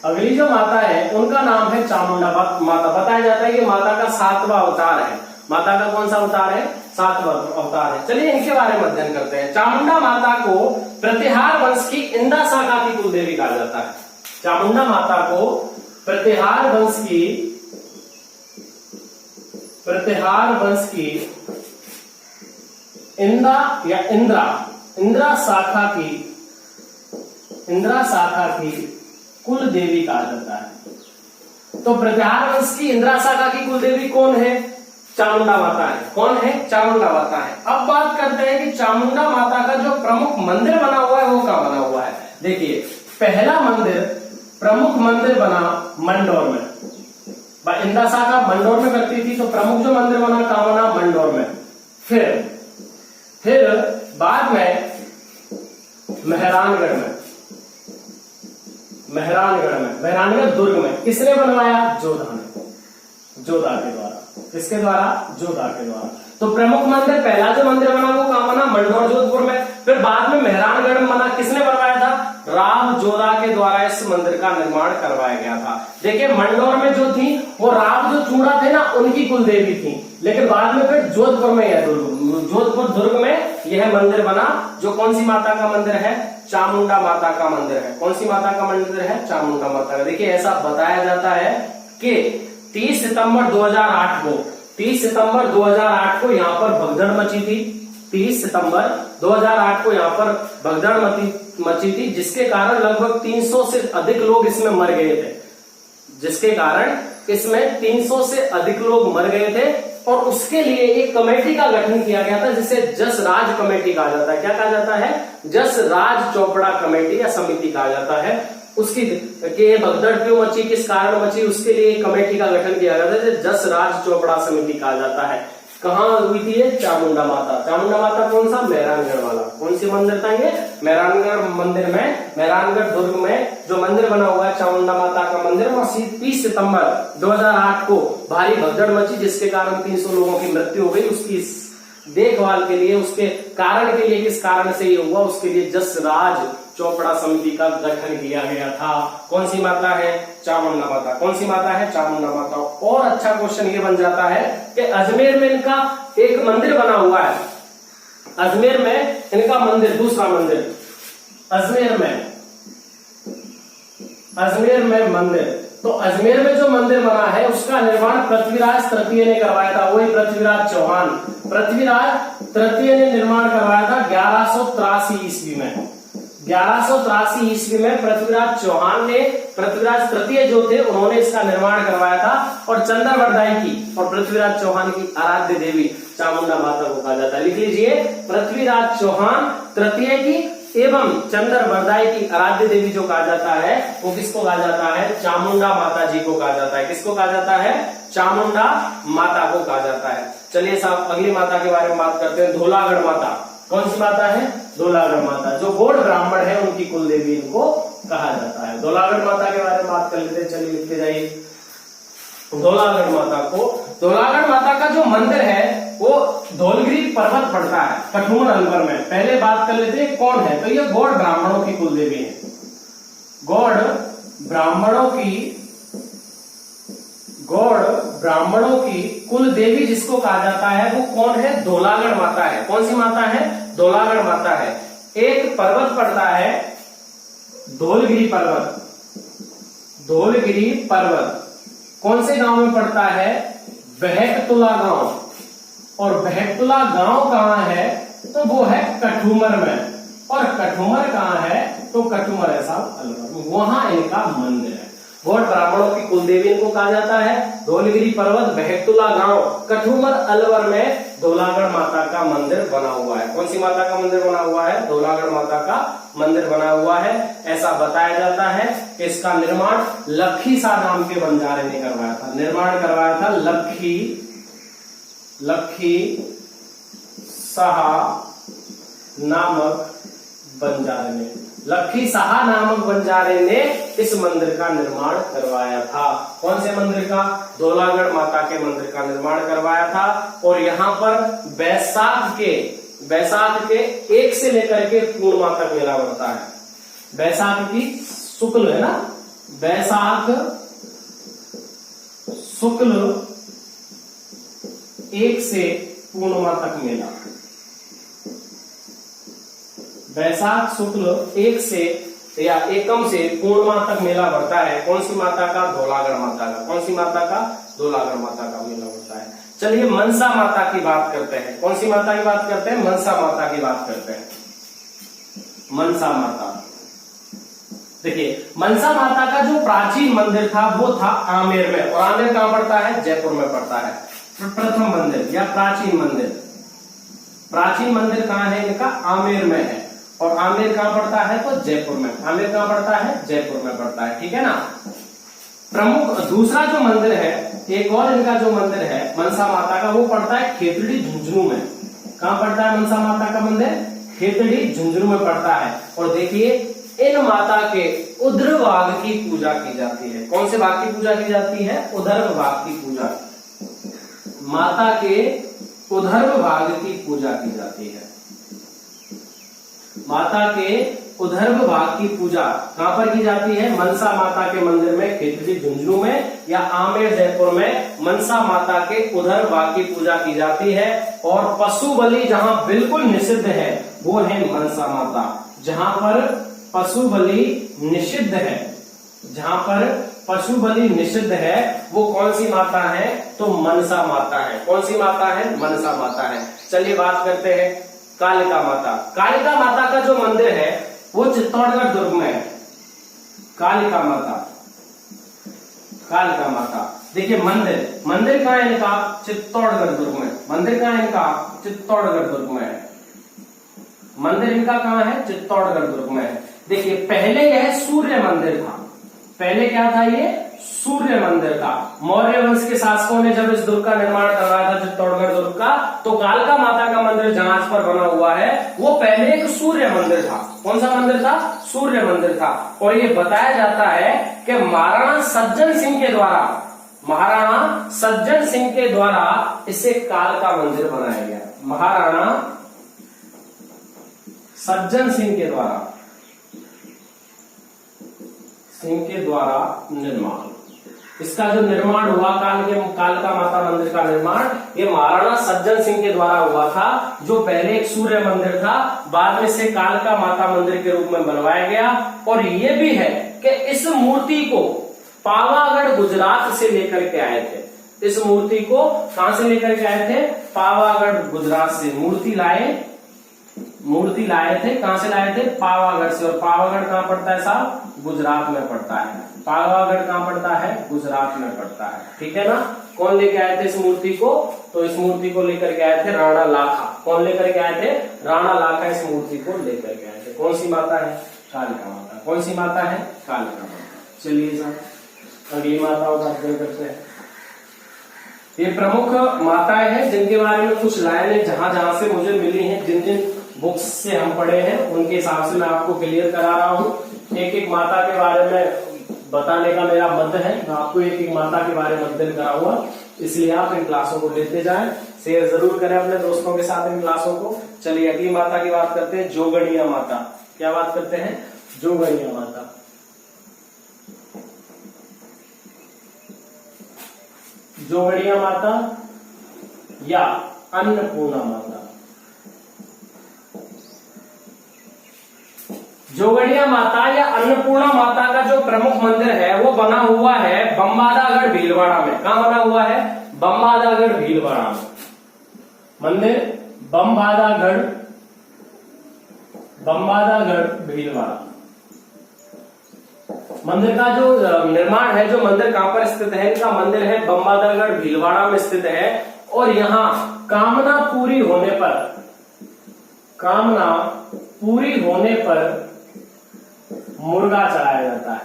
अगली जो माता है उनका नाम है चामुंडा माता। बताया जाता है कि माता का 7वां अवतार है। माता का कौन सा अवतार है? 7वां अवतार है। चलिए इनके बारे में अध्ययन करते हैं। चामुंडा माता को प्रतिहार वंश की इंदा शाखा की कुलदेवी कहा जाता है। चामुंडा माता को प्रतिहार वंश की इंदा या इंद्रा शाखा की कुल देवी कहा जाता है। तो प्रतिहार वंश की इंद्रा शाखा की कुल देवी कौन है? चामुंडा माता है। कौन है? चामुंडा माता है। अब बात करते हैं कि चामुंडा माता का जो प्रमुख मंदिर बना हुआ है वो कहाँ बना हुआ है। देखिए पहला मंदिर प्रमुख मंदिर बना मंडौर में। इंदिरा शाह मंडौर में करती थी, तो प्रमुख जो मंदिर बना कहां बना? मंडौर में। फिर बाद में मेहरानगढ़ मेहरानगढ़ दुर्ग में किसने बनवाया? जोधा ने, जोधा के द्वारा। किसके द्वारा? जोधा के द्वारा। तो प्रमुख मंदिर, पहला जो मंदिर बना वो कहां बना? मंडौर जोधपुर में। फिर बाद में मेहरानगढ़ में बना, किसने बनवाया था? राव जोधा के द्वारा इस मंदिर का निर्माण करवाया गया था। देखिए मंडौर में जो थी वो राव जो चूड़ा थे ना उनकी कुल देवी थी, लेकिन बाद में फिर जोधपुर में यह जोधपुर दुर्ग में यह मंदिर बना, जो कौन सी माता का मंदिर है? चामुंडा माता का मंदिर है। कौन सी माता का मंदिर है? चामुंडा माता का। देखिए ऐसा बताया जाता है कि 30 सितंबर 2008 को यहाँ पर भगदड़ मची थी। 30 सितंबर 2008 को यहाँ पर भगदड़ मची थी, जिसके कारण लगभग 300 से अधिक लोग इसमें मर गए थे। जिसके कारण इसमें 300 से अधिक लोग मर गए थे, और उसके लिए एक कमेटी का गठन किया गया था, जिसे जसराज कमेटी कहा जाता है। क्या कहा जाता है? जसराज चोपड़ा कमेटी या समिति कहा जाता है। उसकी कि भगदड़ क्यों मची, किस कारण मची, उसके लिए एक कमेटी का गठन किया गया था, जिसे जसराज चोपड़ा समिति कहा जाता है। कहाँ हुई थी ये? चामुंडा माता। चामुंडा माता कौन सा? मेहरानगढ़ वाला। कौन सी मंदिर था ये? मेहरानगढ़ मंदिर में, मेहरानगढ़ दुर्ग में जो मंदिर बना हुआ है चामुंडा माता का मंदिर, वो 30 सितंबर 2008 को भारी भगदड़ मची, जिसके कारण 300 लोगों की मृत्यु हो गई। उसकी देखभाल के लिए, उसके कारण के लिए, किस कारण से ये हुआ, उसके लिए जसराज चोपड़ा समिति का गठन किया गया था। कौन सी माता है? चामुंडा माता। कौन सी माता है? चामुंडा माता। और अच्छा क्वेश्चन ये बन जाता है कि अजमेर में इनका एक मंदिर बना हुआ है। अजमेर में इनका मंदिर, दूसरा मंदिर अजमेर में मंदिर। तो अजमेर में जो मंदिर बना है उसका निर्माण पृथ्वीराज तृतीय ने करवाया था। वही पृथ्वीराज चौहान, पृथ्वीराज तृतीय ने निर्माण करवाया था 1183 ईस्वी में। 1183 ईस्वी में पृथ्वीराज चौहान ने, पृथ्वीराज तृतीय जो थे उन्होंने इसका निर्माण करवाया था। और चंद्रवरदाई की और पृथ्वीराज चौहान की आराध्य देवी चामुंडा माता को कहा जाता है। लिख लीजिए, पृथ्वीराज चौहान तृतीय की एवं चंद्रवरदाई की आराध्य देवी जो कहा जाता है वो किसको कहा जाता है? चामुंडा माता जी को कहा जाता है। किसको कहा जाता है? चामुंडा माता को कहा जाता है। चलिए साहब अगली माता के बारे में बात करते हैं, धौलागढ़ माता। कौन सी माता है? धौलागढ़ माता। जो गौड़ ब्राह्मण है उनकी कुल देवी इनको कहा जाता है। धौलागढ़ माता के बारे में बात कर लेते हैं, चलिए लिखते जाइए धौलागढ़ माता को। धौलागढ़ माता का जो मंदिर है वो धौलगिरी पर्वत पड़ता है कठुमर अलवर में। पहले बात कर लेते हैं कौन है, तो ये गौड़ ब्राह्मणों की कुल देवी है। गौड़ ब्राह्मणों की कुल देवी जिसको कहा जाता है वो कौन है? धौलागढ़ माता है। कौन सी माता है? धौलागढ़ माता है। एक पर्वत पड़ता है धौलगिरी पर्वत। कौन से गांव में पड़ता है? बहकतुला गांव। और बहकतुला गांव कहां है? तो वो है कठुमर में। और कठुमर कहां है? तो कठुमर है साहब अलवर, वहां इनका मंदिर है। गौड़ ब्राह्मणों की कुलदेवी इनको कहा जाता है। धौलगिरी पर्वत, बहकतुला गांव, कठुमर अलवर में धौलागढ़ माता का मंदिर बना हुआ है। कौन सी माता का मंदिर बना हुआ है? धौलागढ़ माता का मंदिर बना हुआ है। ऐसा बताया जाता है कि इसका निर्माण लखी शाह नाम के बंजारे ने करवाया था। निर्माण करवाया था लखी शाह नामक बंजारे ने। लखी शाह नामक बंजारे ने इस मंदिर का निर्माण करवाया था। कौन से मंदिर का? धौलागढ़ माता के मंदिर का निर्माण करवाया था। और यहाँ पर बैसाख के 1 से लेकर के पूर्णिमा तक मेला बढ़ता है। बैसाख की शुक्ल है ना, बैसाख शुक्ल 1 से पूर्णिमा तक मेला। बैसाख शुक्ल 1 से या एकम से पूर्णिमा तक मेला बढ़ता है। कौन सी माता का? धौलागढ़ माता का। कौन सी माता का? धौलागढ़ माता का मेला बढ़ता है। चलिए मनसा माता की बात करते हैं। कौन सी माता की बात करते हैं? मनसा माता की बात करते हैं। मनसा माता, देखिए मनसा माता का जो प्राचीन मंदिर था वो था आमेर में। और आमेर कहां पड़ता है? जयपुर में पड़ता है। प्रथम मंदिर या प्राचीन मंदिर कहां है इनका? आमेर में है। और आमेर कहां पड़ता है? तो जयपुर में। आमेर कहां पड़ता है? जयपुर में पड़ता है, ठीक है ना। प्रमुख दूसरा जो मंदिर है, एक और इनका जो मंदिर है मनसा माता का, वो पड़ता है खेतड़ी झुंझुनू में। कहां पड़ता है मनसा माता का मंदिर? खेतड़ी झुंझुनू में पड़ता है। और देखिए इन माता के उर्ध्व भाग की पूजा की जाती है। कौन से भाग की पूजा की जाती है? उर्ध्व भाग की पूजा। माता के उर्ध्व भाग की पूजा की जाती है। माता के उर्ध्व भाग की पूजा कहां पर की जाती है? मनसा माता के मंदिर में खेतड़ी झुंझुनू में, या आमेर जयपुर में मनसा माता के उर्ध्व भाग की पूजा की जाती है। और पशु बलि जहां बिल्कुल निषिद्ध है वो है मनसा माता। जहां पर पशु बलि निषिद्ध है, जहां पर पशु बलि निषिद्ध है वो कौन सी माता है? तो मनसा माता है। कौन सी माता है? मनसा माता है। चलिए बात करते हैं कालिका माता। कालिका माता का जो मंदिर है वो चित्तौड़गढ़ दुर्ग में है। कालिका माता, कालिका माता देखिए मंदिर कहाँ है इनका? चित्तौड़गढ़ दुर्ग में। मंदिर कहाँ है इनका? चित्तौड़गढ़ दुर्ग में है। मंदिर इनका कहाँ है? चित्तौड़गढ़ दुर्ग में है। देखिए पहले यह सूर्य मंदिर था। पहले क्या था? ये सूर्य मंदिर था। मौर्य वंश के शासकों ने जब इस दुर्ग का निर्माण करवाया था, चित्तौड़गढ़ दुर्ग का, तो कालिका माता का मंदिर जहां पर बना हुआ है वो पहले एक सूर्य मंदिर था। कौन सा मंदिर था? सूर्य मंदिर था। और ये बताया जाता है कि महाराणा सज्जन सिंह के द्वारा इसे कालिका मंदिर बनाया गया। महाराणा सज्जन सिंह के द्वारा निर्माण, इसका जो निर्माण हुआ कालिका माता मंदिर का निर्माण, ये महाराणा सज्जन सिंह के द्वारा हुआ था, जो पहले एक सूर्य मंदिर था, बाद में से कालिका माता मंदिर के रूप में बनवाया गया। और ये भी है कि इस मूर्ति को पावागढ़ गुजरात से लेकर के आए थे। इस मूर्ति को कहां से लेकर के आए थे? पावागढ़ गुजरात से मूर्ति लाए थे। कहां से लाए थे? पावागढ़ से। और पावागढ़ कहां पड़ता है साहब? गुजरात में पड़ता है। पावागढ़ कहां पड़ता है? गुजरात में पड़ता है, ठीक है ना। कौन लेके आए थे इस मूर्ति को? तो इस मूर्ति को लेकर के आए थे राणा लाखा। कौन लेकर के आए थे? राणा लाखा इस मूर्ति को लेकर के आए थे। कौन सी माता है? कालिका माता। कौन सी माता है? कालिका माता। चलिए साहब अगली माताओं का अध्ययन करते हैं। ये प्रमुख माताएं हैं जिनके बारे में कुछ लाइनें जहां से मुझे मिली हैं, जिन बुक्स से हम पढ़े हैं उनके हिसाब से मैं आपको क्लियर करा रहा हूँ। एक माता के बारे में बताने का मेरा मत है, मैं आपको एक माता के बारे में अध्ययन कराऊंगा, इसलिए आप इन क्लासों को लेते जाएं, शेयर जरूर करें अपने दोस्तों के साथ इन क्लासों को। चलिए अगली माता की बात करते हैं, जोगणिया माता। क्या बात करते हैं? जोगणिया माता। जोगणिया माता या अन्नपूर्णा माता। जोगणिया माता या अन्नपूर्णा माता का जो प्रमुख मंदिर है वो बना हुआ है बम्बादागढ़ भीलवाड़ा में। कहां बना हुआ है? बम्बादागढ़ भीलवाड़ा में। मंदिर बम्बादागढ़ भीलवाड़ा। मंदिर का जो निर्माण है, जो मंदिर कहां पर स्थित है? इनका मंदिर है बम्बादागढ़ भीलवाड़ा में स्थित है। और यहाँ कामना पूरी होने पर मुर्गा चढ़ाया जाता है।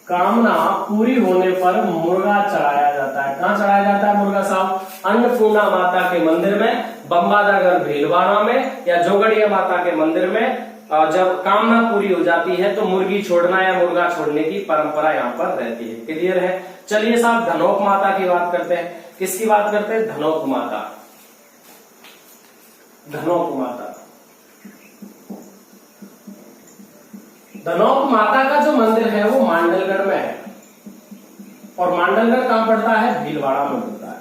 कामना पूरी होने पर मुर्गा चढ़ाया जाता है। कहां चढ़ाया जाता है मुर्गा साहब? अन्नपूर्णा माता के मंदिर में, बम्बादागढ़ भीलवाड़ा में, या जोगणिया माता के मंदिर में। जब कामना पूरी हो जाती है तो मुर्गी छोड़ना या मुर्गा छोड़ने की परंपरा यहाँ पर रहती है। क्लियर है? चलिए साहब धनोक माता की बात करते हैं। किसकी बात करते हैं? धनोक माता। धनोक माता। धनोक माता का जो मंदिर है वो मांडलगढ़ में है। और मांडलगढ़ कहां पड़ता है? भीलवाड़ा में पड़ता है।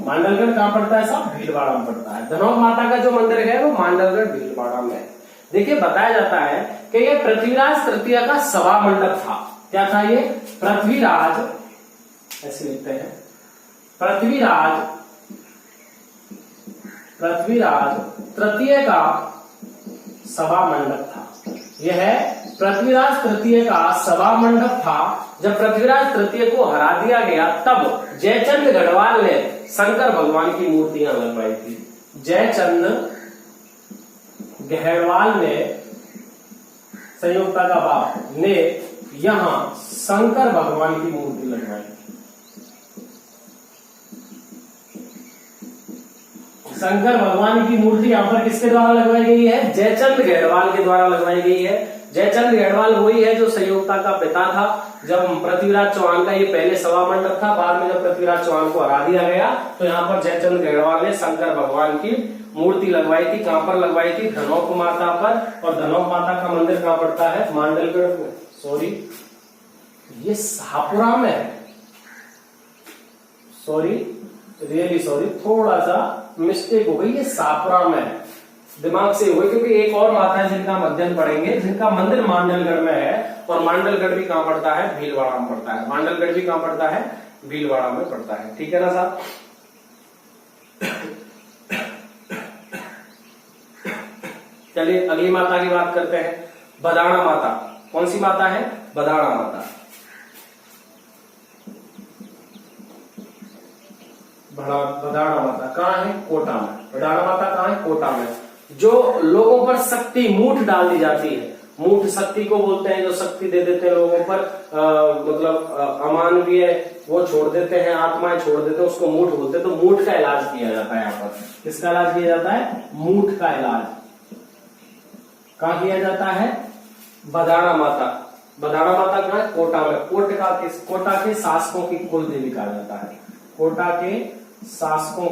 मांडलगढ़ कहां पड़ता है साहब? भीलवाड़ा में पड़ता है। धनोक माता का जो मंदिर है वो मांडलगढ़ भीलवाड़ा में है। देखिए बताया जाता है कि ये पृथ्वीराज तृतीय का सभा मंडप था। क्या था ये? पृथ्वीराज, ऐसे लिखते हैं, पृथ्वीराज तृतीय का सभा मंडप था। यह पृथ्वीराज तृतीय का सभा मंडप था। जब पृथ्वीराज तृतीय को हरा दिया गया तब जयचंद गढ़वाल ने शंकर भगवान की मूर्तियां लगवाई थी। जयचंद घेड़वाल ने, संयुक्ता का बाप ने यहां शंकर भगवान की मूर्ति लगवाई। शंकर भगवान की मूर्ति यहां पर किसके द्वारा लगवाई गई है? जयचंद घेड़वाल के द्वारा लगवाई गई है। जयचंद घेड़वाल वही है जो संयुक्ता का पिता था। जब पृथ्वीराज चौहान का ये पहले सभा मंडप था, बाद में जब पृथ्वीराज चौहान को हरा दिया गया तो यहाँ पर जयचंद घेड़वाल ने शंकर भगवान की मूर्ति लगवाई थी। कहां पर लगवाई थी? धनौक माता पर। और धनौक माता का मंदिर कहां पड़ता है? मांडलगढ़ में। सॉरी, ये शाहपुरा में है। सॉरी, रियली सॉरी, थोड़ा सा मिस्टेक हो गई, ये शाहपुरा में है, दिमाग से हो गई। क्योंकि एक और माता है जिनका मध्यम पढ़ेंगे, जिनका मंदिर मांडलगढ़ में है। और मांडलगढ़ भी कहां पड़ता है? भीलवाड़ा में पड़ता है। मांडलगढ़ भी कहां पड़ता है? भीलवाड़ा में पड़ता है। ठीक है ना साहब? चलिए अगली माता की बात करते हैं। बदाणा माता। कौन सी माता है? बदाणा माता। बदाणा माता कहाँ है? कोटा में। बदाणा माता कहाँ है? कोटा में। जो लोगों पर शक्ति मूठ डाल दी जाती है, मूठ शक्ति को बोलते हैं, जो शक्ति दे देते हैं लोगों पर, मतलब अमानवीय वो छोड़ देते हैं, आत्माएं छोड़ देते हैं, उसको मूठ बोलते हैं। तो मूठ का इलाज किया जाता है यहाँ पर। किसका इलाज किया जाता है? मूठ का इलाज कहाँ किया जाता है? बदाणा माता। बदाणा माता कहाँ है? कोटा में। कोटा के शासकों की कुल देवी कहा जाता है। कोटा के शासकों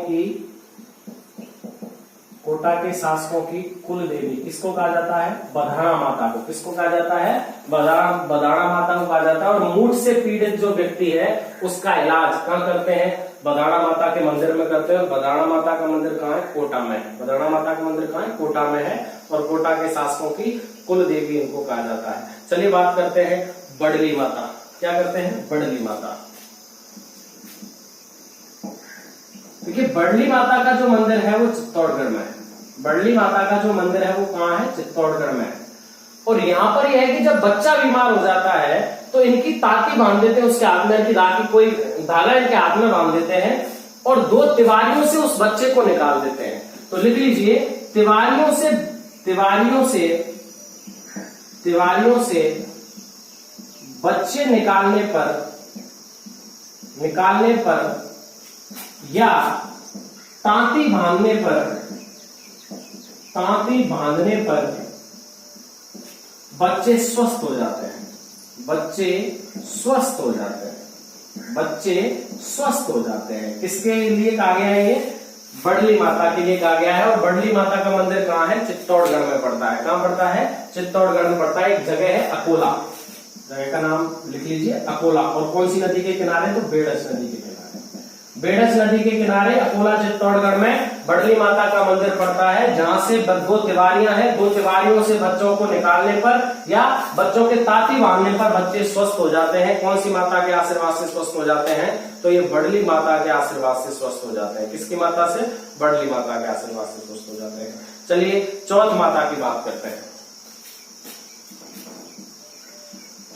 की कुल देवी किसको कहा जाता है? बदाणा माता को। किसको कहा जाता है? बदाणा माता को कहा जाता है। और मूठ से पीड़ित जो व्यक्ति है उसका इलाज कहाँ करते हैं? बदाणा माता के मंदिर में करते हैं। बदाणा माता का मंदिर कहाँ है? कोटा में है। बदाणा माता का मंदिर कहाँ है? कोटा में है। और कोटा के शासकों की कुल देवी इनको कहा जाता है। चलिए बात करते हैं बड़ली माता। क्या करते हैं? बड़ली माता। देखिए बड़ली माता का जो मंदिर है वो चित्तौड़गढ़ में है। बड़ली माता का जो मंदिर है वो कहाँ है? चित्तौड़गढ़ में है। और यहाँ पर यह है कि जब बच्चा बीमार हो जाता है तो इनकी ताती बांध देते हैं उसके हाथ में, इनकी राखी कोई धागा इनके हाथ में बांध देते हैं और 2 तिवारियों से उस बच्चे को निकाल देते हैं। तो लिख लीजिए, तिवारियों से बच्चे निकालने पर या तांती बांधने पर बच्चे स्वस्थ हो जाते हैं। बच्चे स्वस्थ हो जाते हैं। किसके लिए कहा गया है? ये बड़ली माता के लिए कहा गया है। और बड़ली माता का मंदिर कहाँ है? चित्तौड़गढ़ में पड़ता है। कहाँ पड़ता है? चित्तौड़गढ़ में पड़ता है। एक जगह है अकोला, जगह का नाम लिख लीजिए, अकोला। और कौन सी नदी के किनारे? तो बेड़स नदी के किनारे। बेड़स नदी के किनारे अकोला चित्तौड़गढ़ में बड़ली माता का मंदिर पड़ता है, जहां से 2 तिवारियां हैं। 2 तिवारियों से बच्चों को निकालने पर या बच्चों के ताती बांधने पर बच्चे स्वस्थ हो जाते हैं। कौन सी माता के आशीर्वाद से स्वस्थ हो जाते हैं? तो ये बड़ली माता के आशीर्वाद से स्वस्थ हो जाते हैं। किसकी माता से? बड़ली माता के आशीर्वाद से स्वस्थ हो जाते हैं। चलिए चौथ माता की बात करते हैं।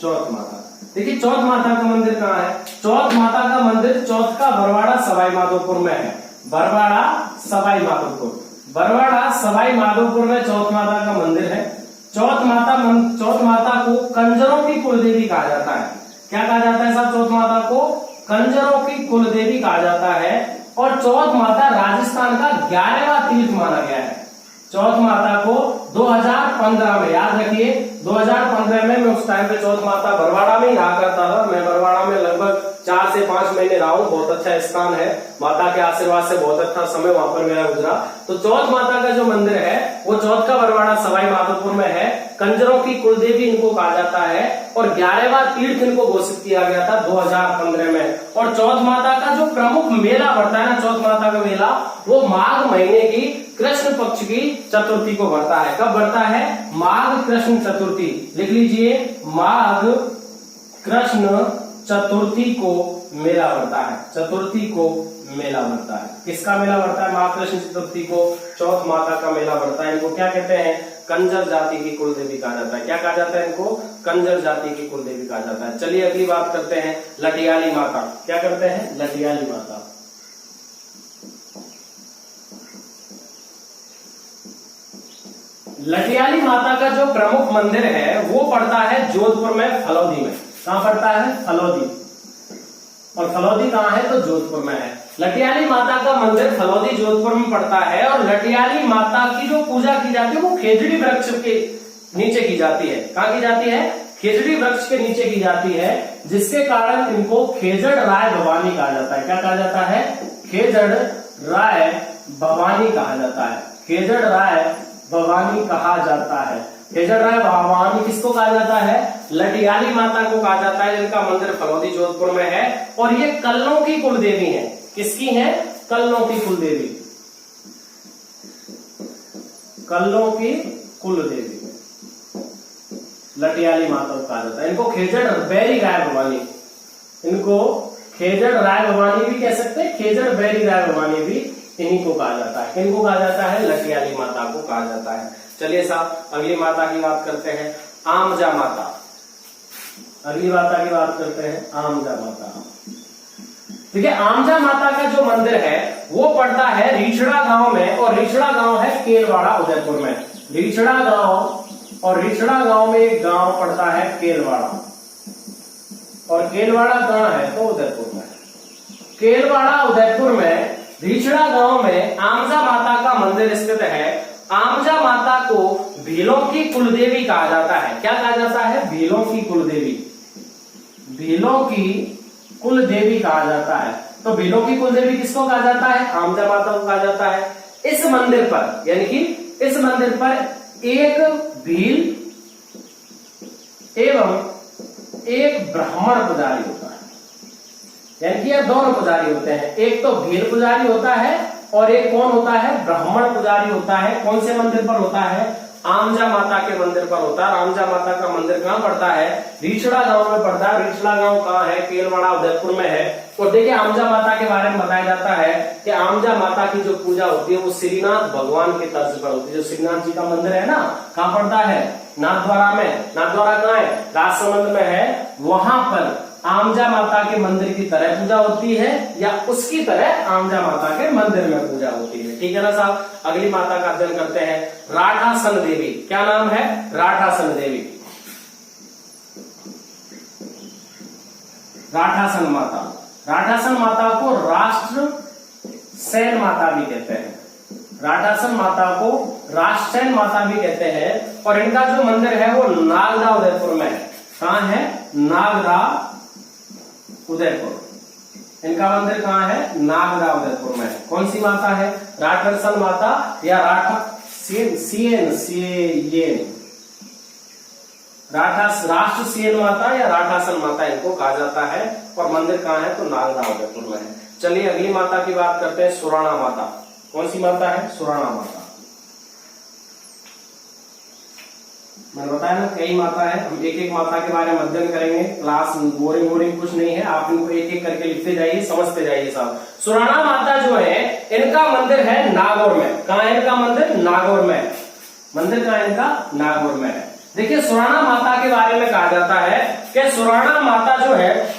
चौथ माता। देखिए चौथ माता का मंदिर कहाँ है? चौथ माता का मंदिर चौथ का बरवाड़ा सवाई माधोपुर में है। बरवाड़ा सवाई माधोपुर में चौथ माता का मंदिर है। चौथ माता को कंजरों की कुलदेवी कहा जाता है। क्या कहा जाता है साहब? चौथ माता को कंजरों की कुलदेवी कहा जाता है। और चौथ माता राजस्थान का 11वां तीर्थ माना गया है। चौथ माता को 2015 में, याद रखिए 2015 में, मैं उस टाइम पे चौथ माता बरवाड़ा में ही रहा करता था। मैं बरवाड़ा में लगभग 4 से 5 महीने रहा हूँ। बहुत अच्छा स्थान है, माता के आशीर्वाद से बहुत अच्छा समय वहां पर मेरा गुजरा। तो चौथ माता का जो मंदिर है वो चौथ का बरवाड़ा सवाई माधोपुर में है। कंजरों की कुलदेवी इनको कहा जाता है और 11वां तीर्थ इनको घोषित किया गया था 2015 में। और चौथ माता का जो प्रमुख मेला बढ़ता है ना, चौथ माता का मेला, वो माघ महीने की कृष्ण पक्ष की चतुर्थी को बढ़ता है। कब बढ़ता है? माघ कृष्ण चतुर्थी। लिख लीजिए, माघ कृष्ण चतुर्थी को मेला बढ़ता है। चतुर्थी को मेला बढ़ता है। किसका मेला बढ़ता है? माघ कृष्ण चतुर्थी को चौथ माता का मेला बढ़ता है। इनको क्या कहते हैं? कंजर जाति की कुलदेवी कहा जाता है। क्या कहा जाता है इनको? कंजर जाति की कुलदेवी कहा जाता है। चलिए अगली बात करते हैं लटियाली माता। क्या करते हैं? लटियाली माता। लटियाली माता का जो प्रमुख मंदिर है वो पड़ता है जोधपुर में, फलौदी में। कहां पड़ता है? फलौदी। और फलौदी कहां है? तो जोधपुर में है। लटियाली माता का मंदिर फलौदी जोधपुर में पड़ता है। और लटियाली माता की जो पूजा की जाती है वो खेजड़ी वृक्ष के नीचे की जाती है। कहां की जाती है? खेजड़ी वृक्ष के नीचे की जाती है, जिसके कारण इनको खेजड़ राय भवानी कहा जाता है। क्या कहा जाता है? खेजड़ राय भवानी कहा जाता है। खेजड़ राय भवानी कहा जाता है। खेजड़ राय भवानी किसको कहा जाता है? लटियाली माता को कहा जाता है, जिनका मंदिर फलौदी जोधपुर में है। और ये कल्लों की कुलदेवी है। किसकी है? कल्लों की कुलदेवी। कल्लों की कुलदेवी लटियाली माता को कहा जाता है। इनको खेजड़ बैरी राय भवानी, इनको खेजड़ राय भवानी भी कह सकते हैं, खेजड़ बैरी राय भवानी भी इन्हीं को कहा जाता है। किनको कहा जाता है? लटियाली माता को कहा जाता है। चलिए साहब अगली माता की बात करते हैं, आमजा माता। अगली माता की बात करते हैं, आमजा माता। ठीक है, आमजा माता का जो मंदिर है वो पड़ता है रीछड़ा गांव में। और रीछड़ा गांव है केलवाड़ा उदयपुर में। रीछड़ा गांव, और रीछड़ा गांव में एक गांव पड़ता है केलवाड़ा। और केलवाड़ा कहां है? तो उदयपुर में। केलवाड़ा उदयपुर में रीछड़ा गांव में आमजा माता का मंदिर स्थित है। आमजा माता को भीलों की कुलदेवी कहा जाता है। क्या कहा जाता है? भीलों की कुलदेवी। भीलों की कुलदेवी कहा जाता है। तो भीलों की कुलदेवी किसको कहा जाता है? आमजा माता को कहा जाता है। इस मंदिर पर, यानी कि इस मंदिर पर एक भील एवं एक ब्राह्मण पुजारी होता है। यानी कि ये दोनों पुजारी होते हैं। एक तो भील पुजारी होता है और एक कौन होता है? ब्राह्मण पुजारी होता है। कौन से मंदिर पर होता है? आमजा माता के मंदिर पर होता है। आमजा माता का मंदिर कहां पड़ता है? रीछड़ा गांव में पड़ता है। रीछड़ा गांव कहां है? केलवाड़ा उदयपुर में है। और देखिए आमजा माता के बारे में बताया जाता है कि आमजा माता की जो पूजा होती है वो श्रीनाथ भगवान के तर्ज पर होती है। जो श्रीनाथ जी का मंदिर है ना, कहां पड़ता है? नाथद्वारा में। नाथद्वारा कहां है? राजसमंद में है। वहां पर आमजा माता के मंदिर की तरह पूजा होती है, या उसकी तरह आमजा माता के मंदिर में पूजा होती है। ठीक है ना साहब। अगली माता का अध्ययन करते हैं, राठासन देवी। क्या नाम है? राठासन देवी। राठासन माता। राठासन माता को राष्ट्र सेन माता भी कहते हैं। राठासन माता को राष्ट्रसेन माता भी कहते हैं। और इनका जो मंदिर है वो नागदा उदयपुर में है। कहां है? नागदा उदयपुर। इनका मंदिर कहां है? नागदा उदयपुर में है। कौन सी माता है? राठासन माता या राष्ट्र सेन माता या राठासन माता इनको कहा जाता है। और मंदिर कहां है? तो नागदा उदयपुर में है। चलिए अगली माता की बात करते हैं, सुराणा माता। कौन सी माता है? सुराणा माता। मैंने बताया ना कई माता है, हम एक एक माता के बारे में अध्ययन करेंगे। क्लास बोरिंग कुछ नहीं है, आप इनको एक एक करके लिखते जाइए, समझते जाइए साहब। सुराणा माता जो है इनका मंदिर है नागौर में। कहां है इनका मंदिर? नागौर में। मंदिर कहां है इनका? नागौर में है। देखिए सुराणा माता के बारे में कहा जाता है कि सुराणा माता जो है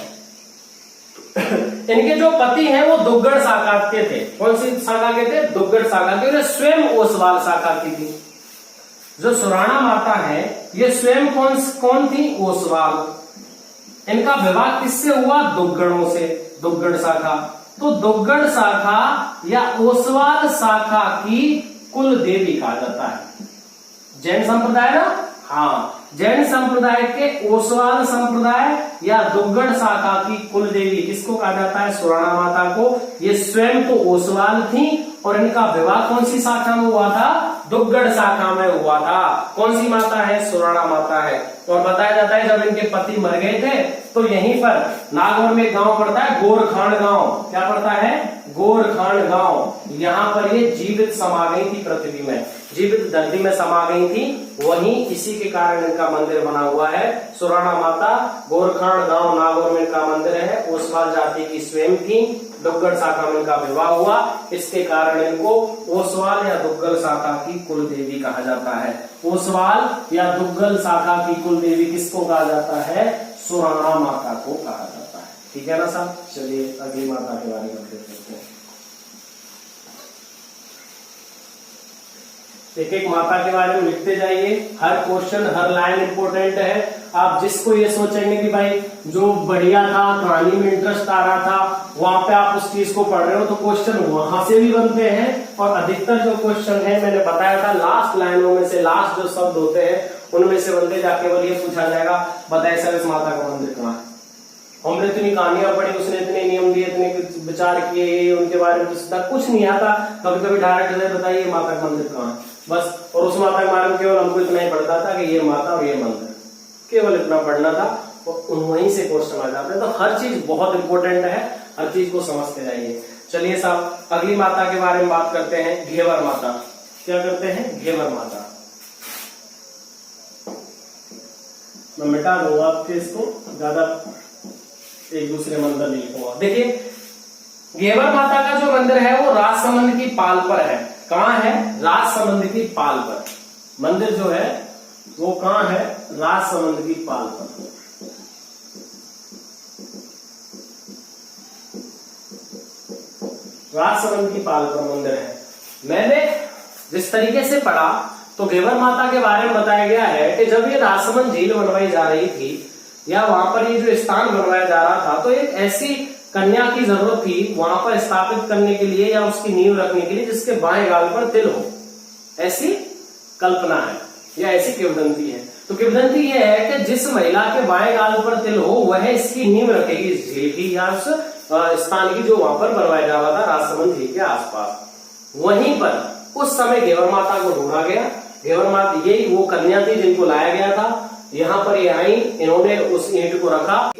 इनके जो पति हैं वो दुग्गड़ शाखा के थे। कौन सी शाखा के थे? दुग्गड़ शाखा के। उन्हें स्वयं ओसवाल शाखा की थी। जो सुराणा माता है ये स्वयं कौन थी? ओसवाल। इनका विवाह किससे हुआ? दुग्गड़ों से। दुग्गड़ शाखा। तो दुग्गड़ शाखा या ओसवाल शाखा की कुल देवी कहा जाता है। जैन संप्रदाय ना, हाँ, जैन संप्रदाय के ओसवाल संप्रदाय या दुग्गड़ शाखा की कुल देवी किसको कहा जाता है? सुराणा माता को। ये स्वयं तो ओसवाल थी और इनका विवाह कौन सी शाखा में हुआ था? दुग्गड़ शाखा में हुआ था। कौन सी माता है? सुराणा माता है। और बताया जाता है जब इनके पति मर गए थे तो यहीं पर नागौर में गांव पड़ता है गोरखांड गांव। क्या पड़ता है? गोरखांड गांव। यहाँ पर ये जीवित समा गई थी पृथ्वी में, जीवित धरती में समा गई थी। वहीं इसी के कारण इनका मंदिर बना हुआ है। सुराणा माता गोरखांड गांव नागौर में इनका मंदिर है। ओसवाल जाति की स्वयं थी। दुग्गड़ शाखा में इनका विवाह हुआ, इसके कारण इनको ओसवाल या दुग्गल शाखा की कुल देवी कहा जाता है। ओसवाल या दुग्गल शाखा की कुल देवी किसको कहा जाता है? सुराणा माता को कहा जाता है। ठीक है ना साहब। चलिए अगली माता के बारे में देखते हैं। एक एक माता के बारे में लिखते जाइए। हर क्वेश्चन हर लाइन इंपॉर्टेंट है। आप जिसको ये सोचेंगे कि भाई जो बढ़िया था, कहानी में इंटरेस्ट आ रहा था, वहां पे आप उस चीज को पढ़ रहे हो तो क्वेश्चन वहां से भी बनते हैं। और अधिकतर जो क्वेश्चन है मैंने बताया था लास्ट लाइनों में से लास्ट जो शब्द होते हैं उनमें से बनते जाके केवल ये पूछा जाएगा बताए सर इस माता का मंदिर कहाँ है। हमने इतनी कहानियां पढ़ी, उसने इतने नियम दिए, इतने विचार किए, उनके बारे में कुछ नहीं आता। कभी कभी डायरेक्ट बताइए माता का मंदिर कहाँ है बस। और उस माता के बारे में केवल हमको इतना ही पढ़ता था कि ये माता और ये मंदिर, केवल इतना पढ़ना था और वहीं से क्वेश्चन आ जाते हैं। तो हर चीज बहुत इंपॉर्टेंट है, हर चीज को समझते जाइए। चलिए साहब अगली माता के बारे में बात करते हैं, घेवर माता। क्या करते हैं? घेवर माता। मैं मिटा दूंगा आपके इसको, ज्यादा एक दूसरे मंदिर नहीं लिखूंगा। देखिए घेवर माता का जो मंदिर है वो राजसमंद की पाल पर है। कहाँ है? राजसमंद की पाल पर। मंदिर जो है वो कहाँ है? राजसमंद की पाल पर। राजसमंद की पाल पर मंदिर है। मैंने जिस तरीके से पढ़ा तो घेवर माता के बारे में बताया गया है कि जब ये राजसमंद झील बनवाई जा रही थी या वहां पर ये जो स्थान बनवाया जा रहा था तो एक ऐसी कन्या की जरूरत थी वहां पर स्थापित करने के लिए या उसकी नींव रखने के लिए जिसके बाएं गाल पर तिल हो। ऐसी कल्पना है या ऐसी किंवदंती है। तो किंवदंती यह है कि जिस महिला के बाएं गाल पर तिल हो वह इसकी नींव रखेगी इस झील की या उस स्थान की जो वहां पर बनवाया जा रहा था राजसमंद झील के आसपास। वहीं पर उस समय घेवर माता को ढूंढा गया। घेवर माता यही वो कन्या थी जिनको लाया गया था। यहाँ पर ये आई, इन्होंने उस ईंट को रखा,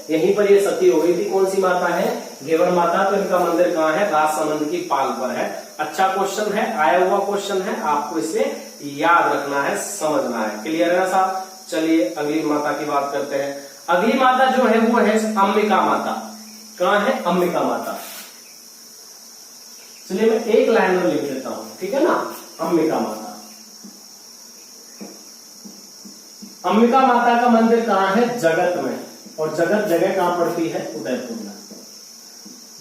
यहीं पर ये सती हो गई थी। कौन सी माता है? घेवर माता। तो इनका मंदिर कहाँ है? राजसमंद की पाल पर है। अच्छा क्वेश्चन है, आया हुआ क्वेश्चन है, आपको इसे याद रखना है, समझना है। क्लियर है ना साहब? चलिए अगली माता की बात करते हैं। अगली माता जो है वो है अंबिका माता। कहाँ है? अंबिका माता। चलिए मैं एक लाइन में लिख देता हूं, ठीक है ना? अंबिका माता। अंबिका माता का मंदिर कहाँ है? जगत में। और जगत जगह कहाँ पड़ती है? उदयपुर में।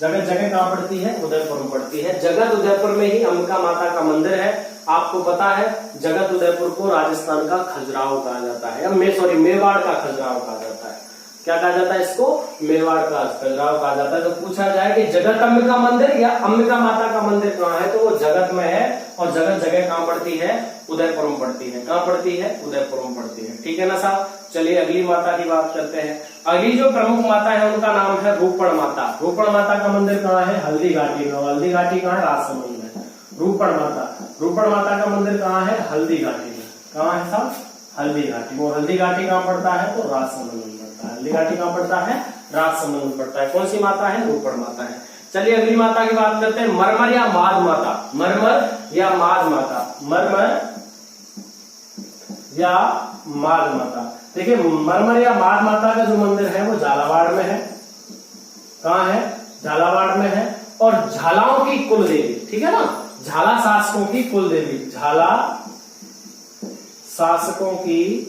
जगत जगह कहाँ पड़ती है? उदयपुर में पड़ती है। जगत उदयपुर में ही अंबिका माता का मंदिर है। आपको पता है जगत उदयपुर को राजस्थान का खजुराहो कहा जाता है, मेवाड़ का खजुराहो कहा जाता है। क्या कहा जाता है इसको? मेवाड़ का खजुराहो कहा जाता है। तो पूछा जाए कि जगत अंबिका मंदिर या अंबिका माता का मंदिर कहाँ है, तो वो जगत में है। और जगत जगह कहाँ पड़ती है? उदयपुर में पड़ती है। कहाँ पड़ती है? उदयपुर में पड़ती है। ठीक है ना साहब? चलिए अगली माता की बात करते हैं। अगली जो प्रमुख माता है उनका नाम है रूपण माता। रूपण माता का मंदिर कहाँ है? हल्दी घाटी में। हल्दी घाटी कहाँ है? राजसमंद में। रूपण माता। रूपण माता का मंदिर कहाँ है? हल्दी घाटी में। कहाँ है साहब? हल्दी घाटी। वो हल्दी घाटी कहाँ पड़ता है? तो राजसमंद में पड़ता है। हल्दी घाटी कहाँ पड़ता है? राजसमंद में पड़ता है। कौन सी माता है? रूपण माता है। चलिए अगली माता की बात करते हैं, मरमर या माध माता। मरमर या माध माता। मरमर या माध माता। देखिए मरमर या माध माता का जो मंदिर है वो झालावाड़ में है। कहाँ है? झालावाड़ में है। और झालाओं की कुल देवी, ठीक है ना? झाला शासकों की कुल देवी। झाला शासकों की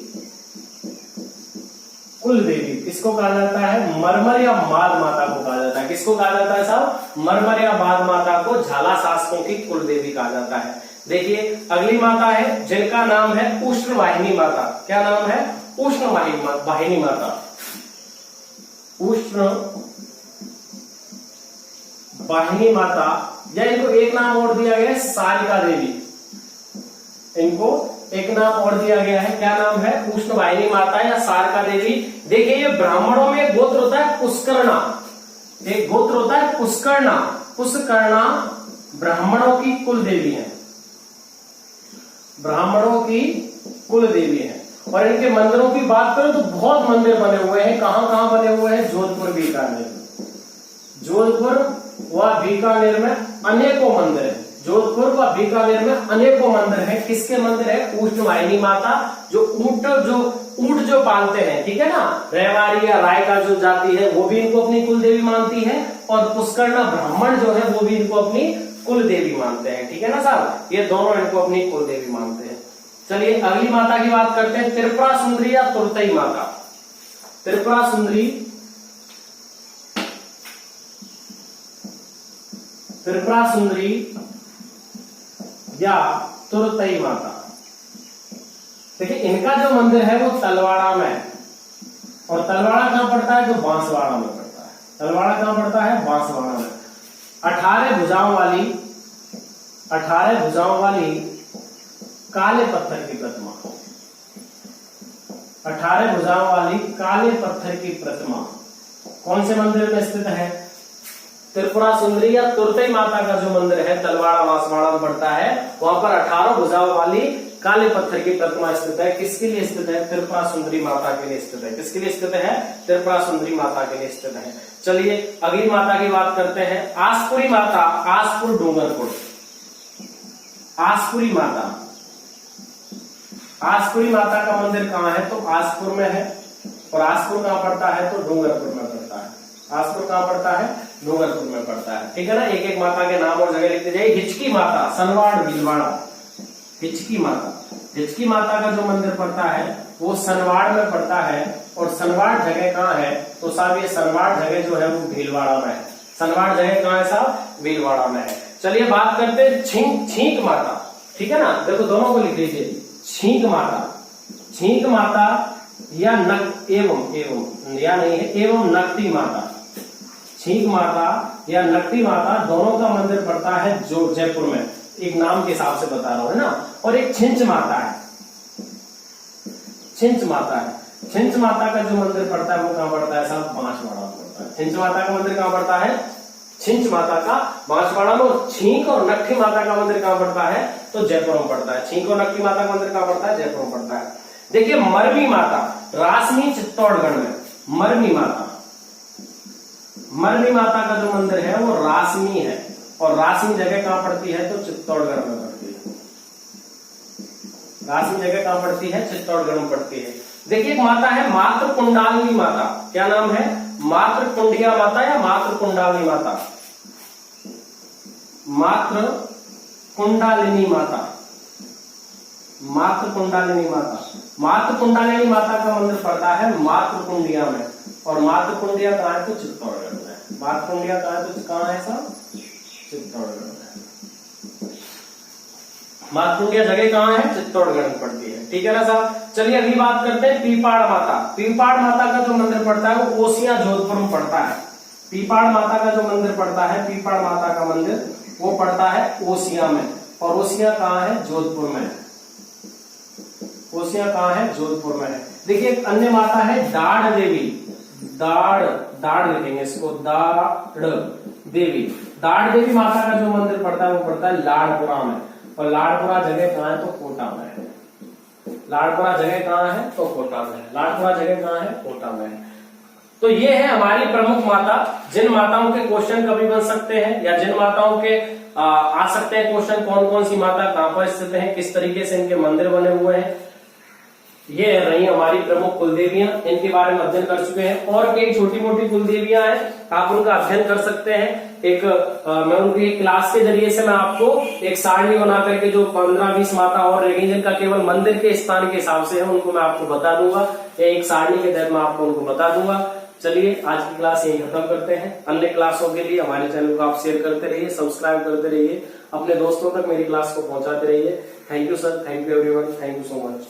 कुल देवी किसको कहा जाता है? मरमर या माध माता को कहा जाता है। किसको कहा जाता है साहब? मरमर या माध माता को झाला शासकों की कुल देवी कहा जाता है। देखिए अगली माता है जिनका नाम है उष्ण वाहिनी माता। क्या नाम है? उष्ण वाहिनी माता। उष्ण वाहिनी माता, या इनको एक नाम और दिया गया है सारिका देवी। इनको एक नाम और दिया गया है। क्या नाम है? उष्ण वाहिनी माता या सारिका देवी। देखिए ये ब्राह्मणों में एक गोत्र होता है पुष्करणा। एक गोत्र होता है पुष्करणा। पुष्करणा ब्राह्मणों की कुल देवी है। ब्राह्मणों की कुल देवी है। और इनके मंदिरों की बात करें तो बहुत मंदिर बने हुए हैं। कहां कहां बने हुए हैं? जोधपुर बीकानेर। जोधपुर व बीकानेर में अनेकों मंदिर है। जोधपुर व बीकानेर में अनेकों मंदिर है। किसके मंदिर है? उष्ण वाहिनी माता। जो ऊंट जो पालते हैं, ठीक है ना? रेवाड़ी या राय का जो जाति है वो भी इनको अपनी कुल देवी मानती है। और पुष्करणा ब्राह्मण जो है वो भी इनको अपनी कुल देवी मानते हैं। ठीक है ना साहब? ये दोनों इनको अपनी कुल देवी मानते हैं। चलिए अगली माता की बात करते हैं, त्रिपुरा सुंदरी या तुरतई माता। त्रिपुरा सुंदरी, त्रिपुरा सुंदरी या तुरतई माता। देखिए इनका जो मंदिर है वो तलवाड़ा में है, और तलवाड़ा कहां पड़ता है? जो बांसवाड़ा में पड़ता है। तलवाड़ा कहां पड़ता है? बांसवाड़ा में। 18 भुजाओं वाली काले पत्थर की प्रतिमा, 18 भुजाओं वाली काले पत्थर की प्रतिमा कौन से मंदिर में स्थित है? त्रिपुरा सुंदरी या तुरतई माता का जो मंदिर है तलवाड़ा बांसवाड़ा में पड़ता है, वहां पर 18 भुजाओं वाली काले पत्थर की प्रतिमा स्थित है। किसके लिए स्थित है? त्रिपुरा सुंदरी माता के लिए स्थित है। किसके लिए स्थित है? त्रिपुरा सुंदरी माता के लिए स्थित है। चलिए अगली माता की बात करते हैं, आसपुरी माता, आसपुर डूंगरपुर। आसपुरी माता, आसपुरी माता का मंदिर कहाँ है? तो आसपुर में है। और आसपुर कहाँ पड़ता है? तो डूंगरपुर में पड़ता है। आसपुर कहाँ पड़ता है? डूंगरपुर में पड़ता है। ठीक है ना, एक एक माता के नाम और जगह लिखते जाइए। हिचकी माता, सनवाड़ भीलवाड़ा। हिचकी माता, हिचकी माता का जो मंदिर पड़ता है वो सनवाड़ में पड़ता है। और सनवाड़ जगह कहाँ है? तो साहब ये सनवाड़ जगह जो है वो भीलवाड़ा में है। सनवाड़ जगह कहाँ है साहब? भीलवाड़ा में है। चलिए बात करते हैं छींक माता। ठीक है ना, देखो दोनों को लिख लीजिए। छींक माता, छींक माता या एवं नकटी माता। छींक माता या नकटी माता दोनों का मंदिर पड़ता है जो जयपुर में, एक नाम के हिसाब से बता रहा हूं, है ना। और एक छिंच माता है, छिंच माता है। छिंच माता का जो मंदिर पड़ता है वो कहां पड़ता है साहब? बांसवाड़ा में पड़ता है। छिंच माता का मंदिर कहां पड़ता है? छिंच माता का बांसवाड़ा में। और छींक और नकटी माता का मंदिर कहां पड़ता है? तो जयपुर में पड़ता है। छींक और नकटी माता का मंदिर कहां पड़ता है? जयपुर में पड़ता है। देखिए मरवी माता, रासनी चित्तौड़गढ़ में। मरवी माता, मरवी माता का जो मंदिर है वो रासनी है। और रासनी जगह कहां पड़ती है? तो चित्तौड़गढ़ में पड़ती है। रासनी जगह कहां पड़ती है? चित्तौड़गढ़ में पड़ती है। देखिए एक माता है मातृ कुंडालिनी माता। क्या नाम है? मातृ कुंडिया माता या मातृ कुंडालिनी माता? मातृ कुंडालिनी माता, मातृ कुंडालिनी माता। मातृ कुंडालिनी माता का मंदिर पड़ता है मातृ कुंडिया में। और मातृ कुंडिया कहां है? तो चित्तौड़गढ़ में। मातृ कुंडिया कहां है? तो कहां है साहब? चित्तौड़गढ़ में। मातृ कुंडिया जगह कहां है? चित्तौड़गढ़ में पड़ती है। ठीक है ना साहब। चलिए अगली बात करते हैं पीपाड़ माता। पीपाड़ माता का जो मंदिर पड़ता है वो ओसियां जोधपुर में पड़ता है। पीपाड़ माता का जो मंदिर पड़ता है, पीपाड़ माता का मंदिर वो पड़ता है ओसिया में। और ओसिया कहां है? जोधपुर में। ओसिया कहां है? जोधपुर में है। देखिए एक अन्य माता है दाढ़ देवी। दाढ़ लिखेंगे इसको, दाढ़ देवी। दाढ़ देवी माता का जो मंदिर पड़ता है वो पड़ता है लाड़पुरा में। और लाड़पुरा जगह कहां है? तो कोटा में है। लाड़पुरा जगह कहां है? तो कोटा में है। लाड़पुरा जगह कहां है? कोटा में है। तो ये है हमारी प्रमुख माता, जिन माताओं के क्वेश्चन कभी बन सकते हैं या जिन माताओं के आ सकते हैं क्वेश्चन। कौन कौन सी माता कहां पर स्थित है, किस तरीके से इनके मंदिर बने हुए हैं। ये रही हमारी प्रमुख कुलदेवियां, इनके बारे में अध्ययन कर चुके हैं। और कई छोटी मोटी कुलदेवियां हैं, आप उनका अध्ययन कर सकते हैं। मैं उनकी क्लास के जरिए से मैं आपको एक सारणी बना करके जो 15-20 माता और रहेंगी जिनका केवल मंदिर के स्थान के हिसाब से है, उनको मैं आपको बता दूंगा। एक सारणी के तहत मैं आपको उनको बता दूंगा। चलिए आज की क्लास यही खत्म करते हैं। अन्य क्लासों के लिए हमारे चैनल को आप शेयर करते रहिए, सब्सक्राइब करते रहिए, अपने दोस्तों तक मेरी क्लास को पहुंचाते रहिए। Thank you sir, thank you everyone, thank you so much.